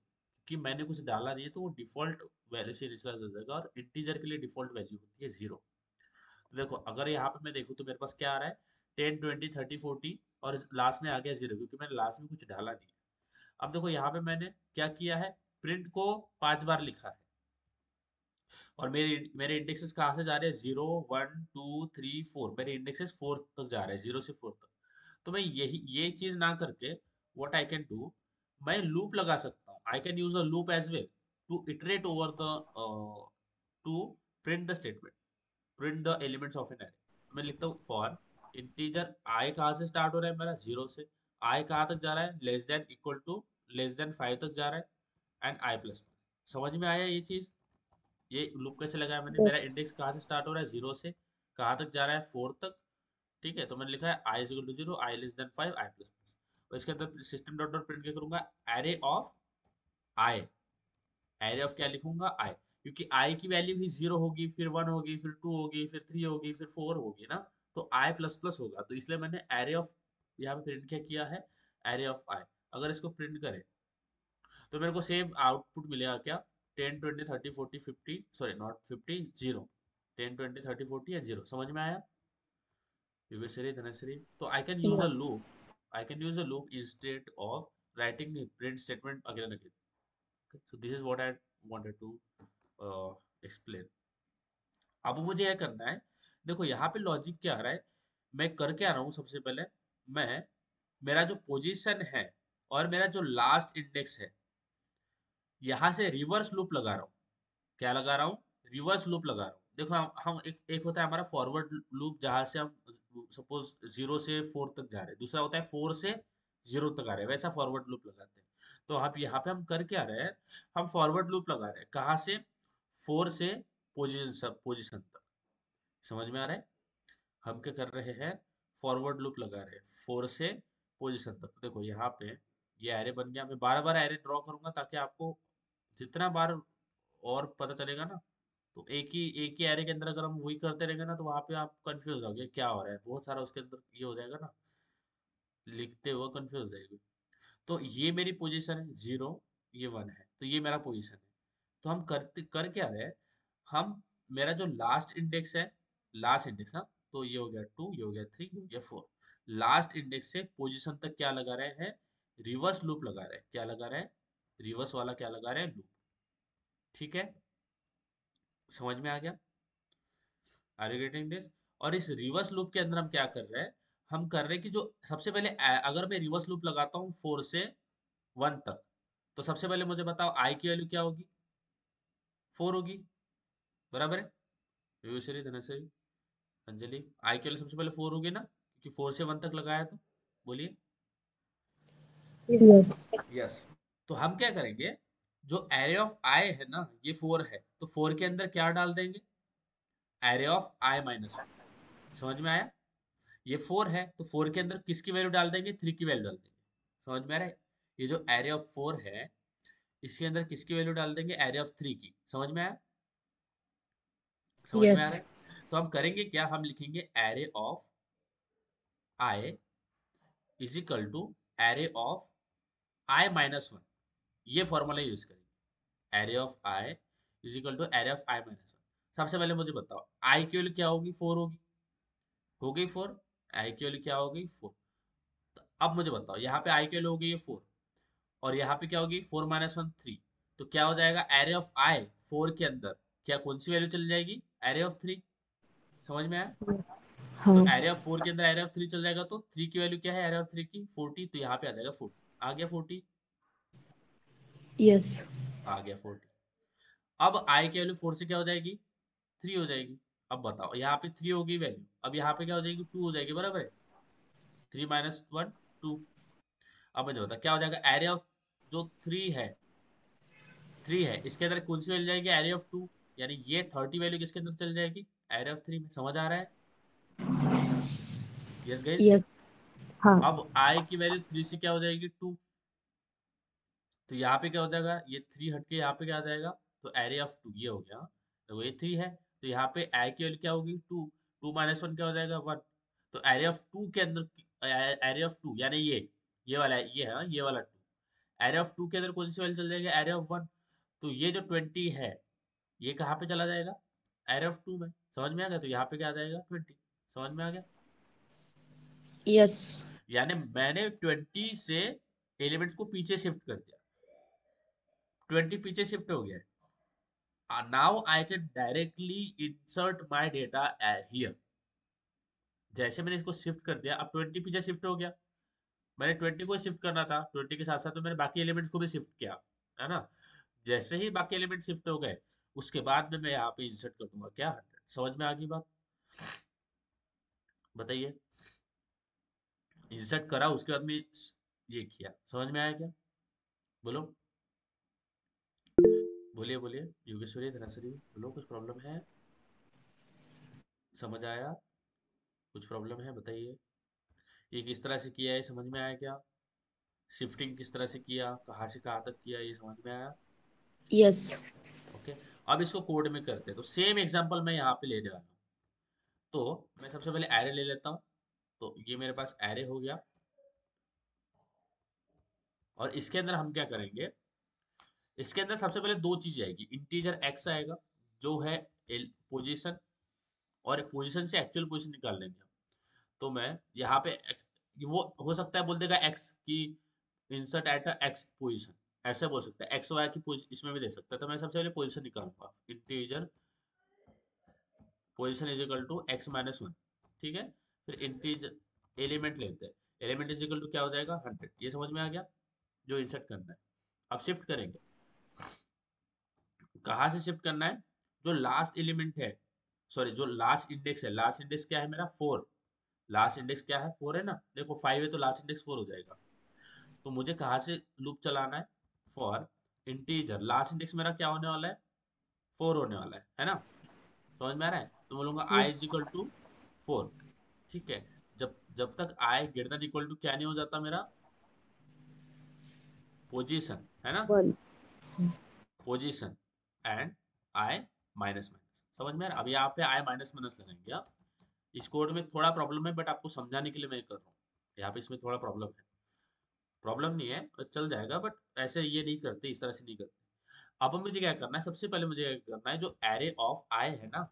कि मैंने कुछ डाला नहीं है, तो वो डिफॉल्ट वैल्यू से इनिशियलाइज हो जाएगा। और इंटीजर के लिए डिफॉल्ट वैल्यू होती है 0। तो देखो, अगर यहाँ पे मैं देखूँ तो मेरे पास क्या आ रहा है, 10 20 30 40, और लास्ट में आ गया 0 क्योंकि मैंने लास्ट में कुछ डाला नहीं है। अब देखो यहाँ पे मैंने क्या किया है, प्रिंट को 5 बार लिखा है, और मेरे मेरे इंडेक्सेस कहाँ से जा रहे हैं, 0 1 2 3 4, मेरे इंडेक्सेस 4 तक जा रहे हैं, 0 से 4 तक। तो मैं यही ये चीज ना करके, व्हाट आई कैन डू, मैं लूप लगा सकता हूँ। I can use a loop as well to iterate over the, to print the statement, print the elements of an array. मैं लिखता हूँ फॉर इंटीजर आई कहाँ से स्टार्ट हो रहा है मेरा, 0 से। आई कहाँ तक जा रहा है, less than equal to less than 5 तक जा रहा है, एंड आई प्लस। समझ में आया ये चीज? ये लूप कैसे लगाया मैंने, Yes. मेरा इंडेक्स कहाँ से स्टार्ट हो रहा है, 0 से, कहाँ तक जा रहा है, 4 तक। ठीक है, तो मैंने लिखा है i is equal to 0, i less than 5, i plus plus. और इसके अंदर सिस्टम डॉट डॉट प्रिंट क्या करूंगा, array of i. Array of क्या लिखूंगा, आई, क्योंकि आई की वैल्यू ही 0 होगी, फिर 1 होगी, फिर 2 होगी, फिर 3 होगी, फिर 4 होगी ना। तो आई प्लस प्लस होगा, तो इसलिए मैंने एरे ऑफ यहाँ पे प्रिंट क्या किया है, एरे ऑफ आई। अगर इसको प्रिंट करें तो मेरे को सेम आउटपुट मिलेगा क्या, 10 20 30 40 50, सॉरी नॉट 50, 0, 10 20 30 40 एंड 0। समझ में आया योगेश्वरी धनश्री? तो I can use Yeah. A loop, I can use a loop instead of writing print statement again and again. So this is what I wanted to explain. अब मुझे यह करना है, देखो यहाँ पे लॉजिक क्या आ रहा है, मैं कर क्या रहा हूँ सबसे पहले, मैं मेरा जो पोजीशन है और मेरा जो लास्ट इंडेक्स है, यहाँ से रिवर्स लूप लगा रहा हूँ। क्या लगा रहा हूँ? रिवर्स लूप लगा रहा हूँ। देखो हम एक होता है हमारा फॉरवर्ड लूप, जहां से हम सपोज 0 से 4 तक जा रहे हैं, दूसरा होता है 4 से 0 तक आ रहे हैं, वैसा फॉरवर्ड लूप लगाते हैं। तो आप यहाँ पे हम कर क्या रहे हैं, हम फॉरवर्ड लूप लगा रहे हैं, कहाँ से? 4 से पोजिशन तक। समझ में आ रहा है? हम क्या कर रहे हैं, फॉरवर्ड लूप लगा रहे हैं 4 से पोजिशन तक। तो देखो यहाँ पे ये एरे बन गया, मैं बार बार एरे ड्रॉ करूंगा ताकि आपको जितना बार और पता चलेगा ना। तो एक ही एरे के अंदर अगर हम वही करते रहेंगे ना, तो वहां पे आप कंफ्यूज हो जाओगे क्या हो रहा है, बहुत सारा उसके अंदर ये हो जाएगा ना, लिखते हुए कंफ्यूज हो जाएगी। तो ये मेरी पोजीशन है 0, ये 1 है, तो ये मेरा पोजीशन है। तो हम कर क्या रहे हैं, हम मेरा जो लास्ट इंडेक्स है, लास्ट इंडेक्स, हाँ, तो ये हो गया 2, ये हो गया 3, ये हो गया 4, लास्ट इंडेक्स से पोजीशन तक क्या लगा रहे हैं, रिवर्स लूप लगा रहे हैं। क्या लगा रहे हैं? रिवर्स वाला क्या लगा रहे हैं, लूप। ठीक है, समझ में आ गया? Are you getting this? और इस रिवर्स लूप के अंदर हम क्या कर रहे हैं, हम कर रहे हैं कि जो सबसे पहले अगर मैं रिवर्स लूप लगाता हूँ 4 से 1 तक, तो सबसे पहले मुझे बताओ आई की वैल्यू क्या होगी, 4 होगी, बराबर है? योगेश्वरी धनश्री अंजलि, आई की वैल्यू सबसे पहले 4 होगी ना, क्योंकि 4 से 1 तक लगाया, तो बोलिए। Yes. Yes. यस। तो हम क्या करेंगे, जो एरे ऑफ आई है ना, ये 4 है, तो 4 के अंदर क्या डाल देंगे, एरे ऑफ I-1। समझ में आया? ये 4 है, तो 4 के अंदर किसकी वैल्यू डाल देंगे, 3 की वैल्यू डाल देंगे। समझ में आ रहा है? ये जो एरे ऑफ 4 है, इसके अंदर किसकी वैल्यू डाल देंगे, एरे ऑफ 3 की। समझ में आया? समझ में आ रहा Yes. है? तो हम करेंगे क्या, हम लिखेंगे array of I is equal to array of I-1। ये फॉर्मूला यूज करेंगे, array of I is equal to array of I-1। सबसे पहले मुझे बताओ, आई की वैल्यू क्या होगी, 4 होगी, हो गई 4। आई की वैल्यू क्या हो गई, 4। तो अब मुझे बताओ, यहाँ पे आई की वैल्यू हो गई है 4, और यहाँ पे क्या होगी, 4 - 1 3। तो क्या हो जाएगा, एरे ऑफ आई 4 के अंदर क्या कौन सी वैल्यू चली जाएगी, एरे ऑफ 3। समझ में आया? तो हाँ. एरे ऑफ 4 के अंदर एरे ऑफ 3 चल जाएगा, तो 3 की वैल्यू क्या है, एरे ऑफ 3 की 40, तो यहाँ पे आ जाएगा 40। आ गया 40, Yes. आ गया 40। अब आई की वैल्यू 4 से क्या हो जाएगी, 3 हो जाएगी। अब बताओ, यहाँ पे 3 होगी वैल्यू, अब यहाँ पे क्या हो जाएगी, 2 हो जाएगी, बराबर है? 3 - 1 2। अब मुझे बता क्या हो जाएगा, एरे ऑफ जो 3 है, इसके अंदर कौन सी वैल्यू जाएगी, एरे ऑफ 2। यानी ये 30 वैल्यू किसके अंदर चल जाएगी, एरे ऑफ 3 में। समझ आ रहा है? Yes guys. Yes. हाँ. अब आई की वैल्यू 3 से क्या हो जाएगी, 2। तो यहाँ पे क्या हो जाएगा, ये 3 हट के यहाँ पे क्या आ जाएगा, तो एरे ऑफ 2 ये हो गया। तो ये 3 है, तो यहाँ पे आई की वैल्यू क्या होगी, 2। 2 - 1 क्या हो जाएगा, 1। तो एरे ऑफ 2 के अंदर, एरे ऑफ 2 यानी ये वाला है, ये है हाँ, ये वाला 2। एरे ऑफ 2 के अंदर कौन सी वैल्यू चल जाएगी, एरे ऑफ 1। तो ये जो 20 है, ये कहाँ पे चला जाएगा, एरे ऑफ 2 में। समझ में आ गया? तो यहाँ पे क्या आ जाएगा, 20। समझ में आ गया? Yes. यानी मैंने 20 से एलिमेंट्स को पीछे शिफ्ट कर दिया, 20 पीछे शिफ्ट हो गया। Now I can directly insert my data here. जैसे मैंने इसको शिफ्ट कर दिया, अब 20 पीछे शिफ्ट हो गया। मैंने 20 को शिफ्ट करना था, 20 के साथ साथ तो मैंने बाकी एलिमेंट्स को भी शिफ्ट किया, है ना? जैसे ही बाकी एलिमेंट शिफ्ट हो गए, उसके बाद में मैं यहाँ पे इंसर्ट कर दूंगा क्या 100। समझ में आ गई बात? बताइए। इंसर्ट करा, उसके बाद में ये किया। समझ में आया क्या? बोलो, बोलिए बोलिए, योगेश्वरी धनश्री, बोलो, कुछ प्रॉब्लम है? समझ आया? कुछ प्रॉब्लम है बताइए। ये किस तरह से किया है, समझ में आया क्या? शिफ्टिंग किस तरह से किया, कहाँ से कहाँ तक किया, ये समझ में आया? Yes. ओके। अब इसको कोड में करते हैं, तो सेम एग्जांपल मैं यहाँ पे लेने वाला हूँ। तो मैं सबसे पहले एरे ले लेता हूँ। तो ये मेरे पास एरे हो गया, और इसके अंदर हम क्या करेंगे, इसके अंदर सबसे पहले दो चीज आएगी, इंटीजर एक्स आएगा जो है पोजीशन, और पोजीशन से एक्चुअल पोजीशन निकाल लेंगे हम। तो मैं यहाँ पे वो हो सकता है बोल देगा एक्स की इंसर्ट एट एक्स पोजीशन, ऐसे बोल सकता है, एक्स वाई की पोजीशन इसमें भी दे सकता है। तो मैं सबसे पहले पोजीशन निकालूंगा, integer position is equal to X minus one, ठीक है। फिर इंटीजर एलिमेंट लेते हैं, एलिमेंट इज इक्वल टू क्या हो जाएगा 100, ये समझ में आ गया जो इंसर्ट करना है। अब शिफ्ट करेंगे, कहाँ से शिफ्ट करना है, जो लास्ट एलिमेंट है, सॉरी जो लास्ट इंडेक्स है, लास्ट इंडेक्स क्या है मेरा 4, लास्ट इंडेक्स क्या है 4 है ना, देखो 5 है तो लास्ट इंडेक्स 4 हो जाएगा। तो मुझे कहाँ से लूप चलाना है, फॉर इंटीजर लास्ट इंडेक्स मेरा क्या होने वाला है 4 होने वाला है ना, समझ में आ रहा है। तो बोलूंगा आई Yes. इज इक्वल टू 4, ठीक है। जब जब तक आई ग्रेटर देन इक्वल टू क्या नहीं हो जाता मेरा, पोजीशन है ना, One. Position and I minus minus, समझ में आ रहा है? अब यहाँ पे आई माइनस माइनस लगाएंगे आप। इस कोड में थोड़ा प्रॉब्लम है बट आपको समझाने के लिए मैं कर रहा हूँ, यहाँ पे इसमें थोड़ा प्रॉब्लम है, प्रॉब्लम नहीं है चल जाएगा, बट ऐसे ये नहीं करते, इस तरह से नहीं करते। अब मुझे क्या करना है, सबसे पहले मुझे क्या करना है, जो एरे ऑफ आई है ना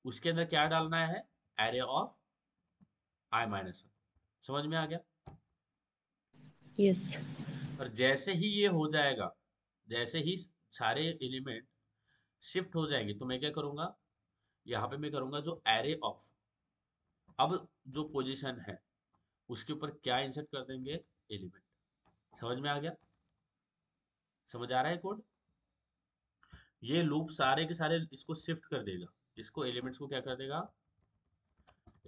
उसके अंदर क्या डालना है, array of I minus one, समझ में आ गया। Yes. और जैसे ही ये हो जाएगा, जैसे ही सारे एलिमेंट शिफ्ट हो जाएंगे तो मैं क्या करूंगा, यहाँ पे मैं करूंगा जो एरे ऑफ, अब जो पोजीशन है उसके ऊपर क्या इंसर्ट कर देंगे, एलिमेंट, समझ में आ गया, समझ आ रहा है कोड। ये लूप सारे के सारे इसको शिफ्ट कर देगा, इसको एलिमेंट्स को क्या कर देगा,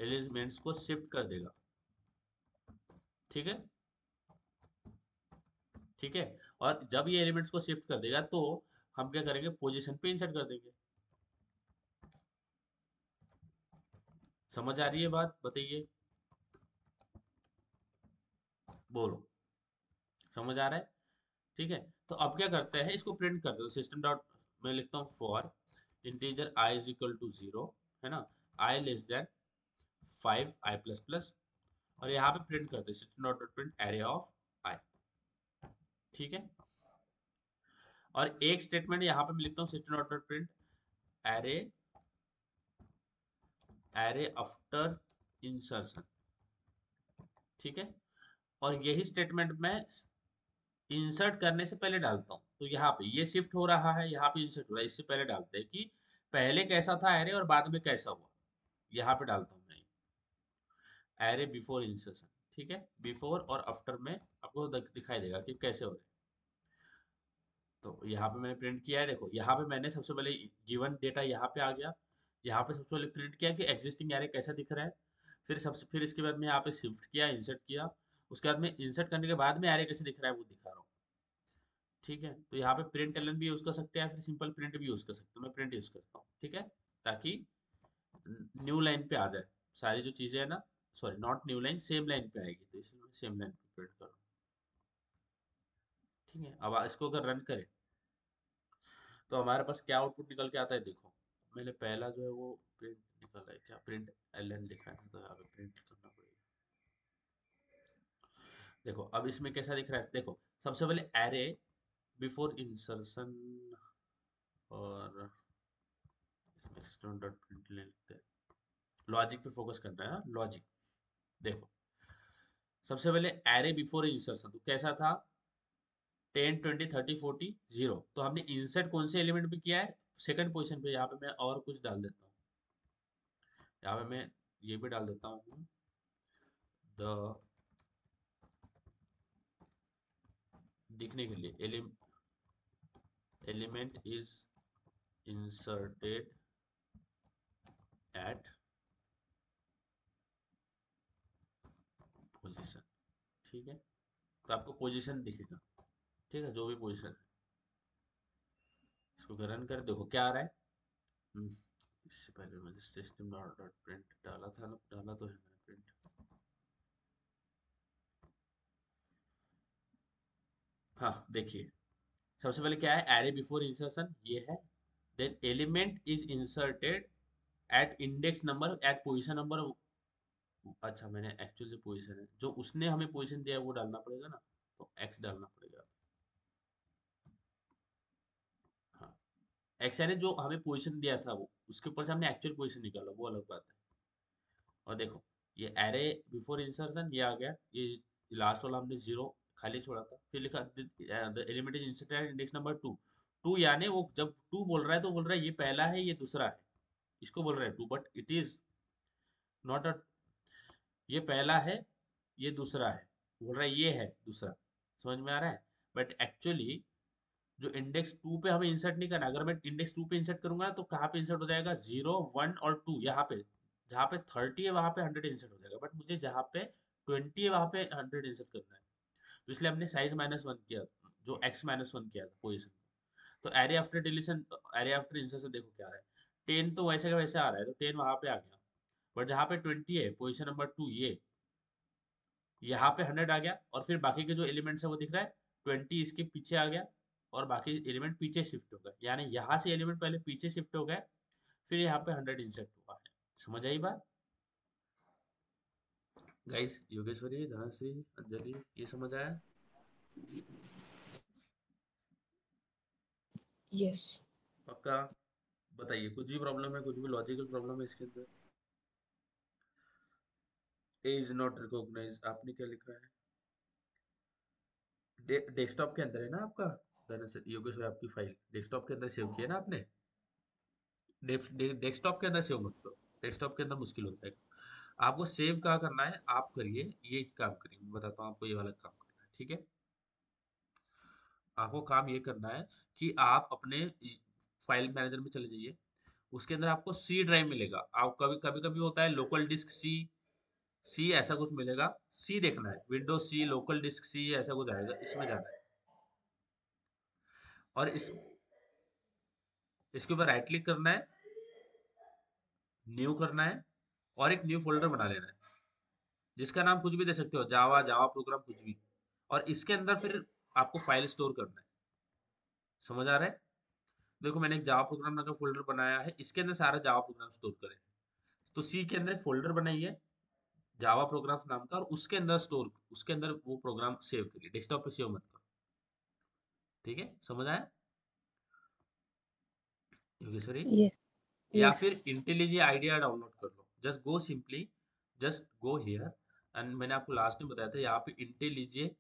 एलिमेंट्स को शिफ्ट कर देगा, ठीक है, ठीक है। और जब ये एलिमेंट्स को शिफ्ट कर देगा तो हम क्या करेंगे, पोजीशन पे इंसर्ट कर देंगे। समझ आ रही है बात, बताइए, बोलो, समझ आ रहा है, ठीक है। तो अब क्या करते हैं, इसको प्रिंट करते हैं, सिस्टम डॉट मैं लिखता हूँ for integer i is equal to 0, है ना, i less than 5 i plus plus, और यहाँ पे प्रिंट करते हैं system dot print array of i, ठीक है। और एक स्टेटमेंट यहाँ पे मैं लिखता हूँ system dot print array, array after insertion, ठीक है। और यही स्टेटमेंट मैं इंसर्ट करने से पहले डालता हूँ, तो यहाँ पे ये शिफ्ट हो रहा है, यहाँ पे इंसर्ट हो रहा है, इससे पहले डालते हैं कि पहले कैसा था एरे और बाद में कैसा हुआ, यहाँ पे डालता हूँ मैं एरे बिफोर इंसर्शन, ठीक है। बिफोर और आफ्टर में आपको दिखाई देगा कि कैसे हो रहे हैं। तो यहाँ पे मैंने प्रिंट किया है, देखो यहाँ पे मैंने सबसे पहले गिवन डेटा यहाँ पे आ गया, यहाँ पे सबसे पहले प्रिंट किया कि एग्जिस्टिंग एरे कैसा दिख रहा है, फिर इसके बाद में यहाँ पे शिफ्ट किया, इंसर्ट किया, उसके बाद में इंसर्ट करने के बाद में एरे कैसे दिख रहा है वो दिखा रहा हूँ, ठीक है। तो यहाँ पे प्रिंट एलन भी यूज कर सकते हैं, फिर सिंपल प्रिंट भी यूज कर सकते हैं, मैं प्रिंट यूज करता हूँ, ठीक है, ताकि न्यू लाइन पे आ जाए सारी जो चीजें है ना, sorry not new line, same line पे आएगी, तो इसलिए मैं सेम लाइन पे प्रिंट करूँ, ठीक है। अब इसको अगर रन करें तो हमारे पास क्या आउटपुट निकल के आता है, देखो मैंने पहला जो है वो प्रिंट निकला है, क्या प्रिंट एलन लिखा है ना, तो यहाँ पे प्रिंट करना पड़ेगा। देखो अब इसमें कैसा दिख रहा है, देखो सबसे पहले एरे बिफोर इंसर्शन, और इसमें सिस्टम डॉट प्रिंट लिखते हैं, लॉजिक पे फोकस करना है ना, लॉजिक। देखो सबसे पहले एरे बिफोर इंसर्शन तो कैसा था, 10 20 30 40 0, तो हमने इंसर्ट कौन से एलिमेंट पे किया है, सेकंड पोजीशन पे। यहाँ पे मैं और कुछ डाल देता हूँ, यहाँ पे मैं ये भी डाल देता हूँ, द दिखने के लिए element is inserted at position, ठीक है। तो आपको पोजीशन दिखेगा, ठीक है, जो भी पोजीशन है। इसको रन कर देखो क्या आ रहा है। हम्म, इससे पहले मैंने सिस्टम डॉट प्रिंट डाला था ना, डाला तो है मैंने प्रिंट, हाँ देखिए सबसे पहले क्या है, एरे बिफोर इंसर्शन ये है, then element is inserted at index number at position number, अच्छा मैंने एक्चुअल जो पोजीशन है, जो उसने हमें पोजीशन दिया है वो डालना पड़ेगा ना, तो एक्स डालना पड़ेगा, एक्स एरे जो हमें पोजीशन दिया था वो उसके ऊपर से हमने एक्चुअल पोजीशन निकाला, वो अलग बात है। और देखो ये एरे बिफोर इंसर्शन ये आ गया, ये लास्ट वाला हमने जीरो खाली छोड़ा था, फिर लिखा the element is inserted at index number two. Two यानी वो जब टू बोल रहा है तो बोल रहा है ये पहला है ये दूसरा है, इसको बोल रहा है two, but it is not a, ये पहला है ये दूसरा है, बोल रहा है ये है दूसरा। समझ में आ रहा है? बट एक्चुअली जो इंडेक्स टू पे हमें इंसर्ट नहीं करना, अगर मैं इंडेक्स टू पे इंसर्ट करूंगा तो कहाँ पे इंसर्ट हो जाएगा, जीरो वन और टू, यहाँ पे जहाँ पे 30 है वहां पे 100 इंसर्ट हो जाएगा, बट मुझे जहाँ पे 20 है वहां पे 100 इंसर्ट करना है। तो इसलिए हमने साइज -1 किया, जो x-1 किया था पोजिशन। तो array after deletion, array after insertion देखो क्या आ रहा है, 10 तो वैसे का वैसे आ रहा है, तो 10 वहां पे आ गया, बट जहाँ पे 20 है पोजिशन नंबर 2 ये, यहाँ पे 100 आ गया, और फिर बाकी के जो एलिमेंट्स है वो दिख रहा है, 20 इसके पीछे आ गया और बाकी एलिमेंट पीछे शिफ्ट हो गए, यानी यहाँ से एलिमेंट पहले पीछे शिफ्ट हो गए, फिर यहाँ पे 100 इंसर्ट हुआ है। समझ आई बात गाइस? योगेश्वरी, धनश्री, अंजलि, ये समझ आया? Yes. पक्का? बताइए, कुछ भी प्रॉब्लम है, कुछ भी लॉजिकल प्रॉब्लम है इसके अंदर? ए इज नॉट रिकॉग्नाइज, आपने क्या लिखा है? डेस्कटॉप के अंदर है ना आपका? धनश्री, योगेश्वरी, आपकी फाइल डेस्कटॉप के अंदर सेव की है ना आपने? डेस्कटॉप के अंदर सेव मत करो, डेस्कटॉप के अंदर मुश्किल होता है। आपको सेव कहाँ करना है, आप करिए ये काम करिए, मैं बताता हूँ आपको ये वाला काम करना है, ठीक है? आपको काम ये करना है कि आप अपने फाइल मैनेजर में चले जाइए, उसके अंदर आपको सी ड्राइव मिलेगा, आप कभी कभी कभी होता है लोकल डिस्क सी, सी ऐसा कुछ मिलेगा, सी देखना है, विंडोज सी, लोकल डिस्क सी, ऐसा कुछ आएगा, इसमें जाना है, और इसके ऊपर राइट क्लिक करना है, न्यू करना है, और एक न्यू फोल्डर बना लेना है, जिसका नाम कुछ भी दे सकते हो, जावा, जावा प्रोग्राम, कुछ भी, और इसके अंदर फिर आपको फाइल स्टोर करना है। समझ आ रहा है? देखो मैंने एक जावा प्रोग्राम का फोल्डर बनाया है, इसके अंदर सारा जावा प्रोग्राम स्टोर करें। तो सी के अंदर एक फोल्डर बनाइए जावा प्रोग्राम नाम का, और उसके अंदर उसके अंदर वो प्रोग्राम सेव करिए, डेस्कटॉप पे सेव मत करो, ठीक है? समझ आया योगेश्वरी? Yes. या Yes. फिर इंटेलिजी आइडिया डाउनलोड कर लो, just go simply, just go here, and मैंने आपको लास्ट में बताया था यहाँ पे इंटेलिजे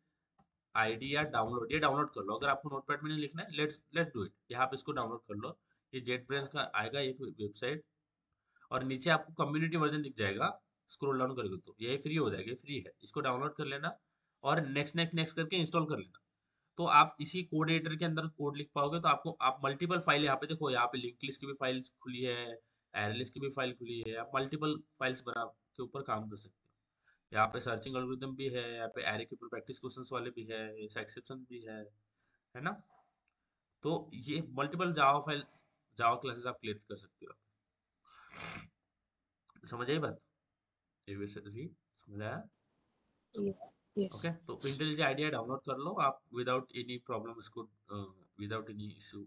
आइडिया डाउनलोड, ये डाउनलोड कर लो, अगर आपको नोटपैड में नहीं लिखना है, लेट्स लेट्स डू इट, यहाँ पे इसको डाउनलोड कर लो। ये जेट ब्रेन्स का आएगा एक वेबसाइट, और नीचे आपको कम्युनिटी वर्जन दिख जाएगा, स्क्रॉल डाउन करोगे तो ये फ्री हो जाएगा, फ्री है, इसको डाउनलोड कर लेना, और नेक्स्ट नेक्स्ट नेक्स्ट करके इंस्टॉल कर लेना। तो आप इसी कोड एडिटर के अंदर कोड लिख पाओगे, तो आपको आप मल्टीपल फाइल यहाँ पे देखो, यहाँ पे लिंक लिस्ट की भी फाइल खुली है, एरे लिस्ट की भी फाइल खुली है, आप मल्टीपल फाइल्स बना के ऊपर काम कर सकते हो। यहाँ पे सर्चिंग एल्गोरिथम भी है, यहाँ पे एरे के ऊपर प्रैक्टिस क्वेश्चंस वाले भी है, एक्सेप्शन भी है ना? तो ये मल्टीपल जावा फाइल, जावा क्लासेस आप क्रिएट कर सकते हो। समझ आई बात? ये वैसे जी समझ आया? Ye- okay, Yes. तो इंटेलिजेंट आइडिया डाउनलोड कर लो आप, विदाउट एनी प्रॉब्लम, इसको विदाउट एनी इशू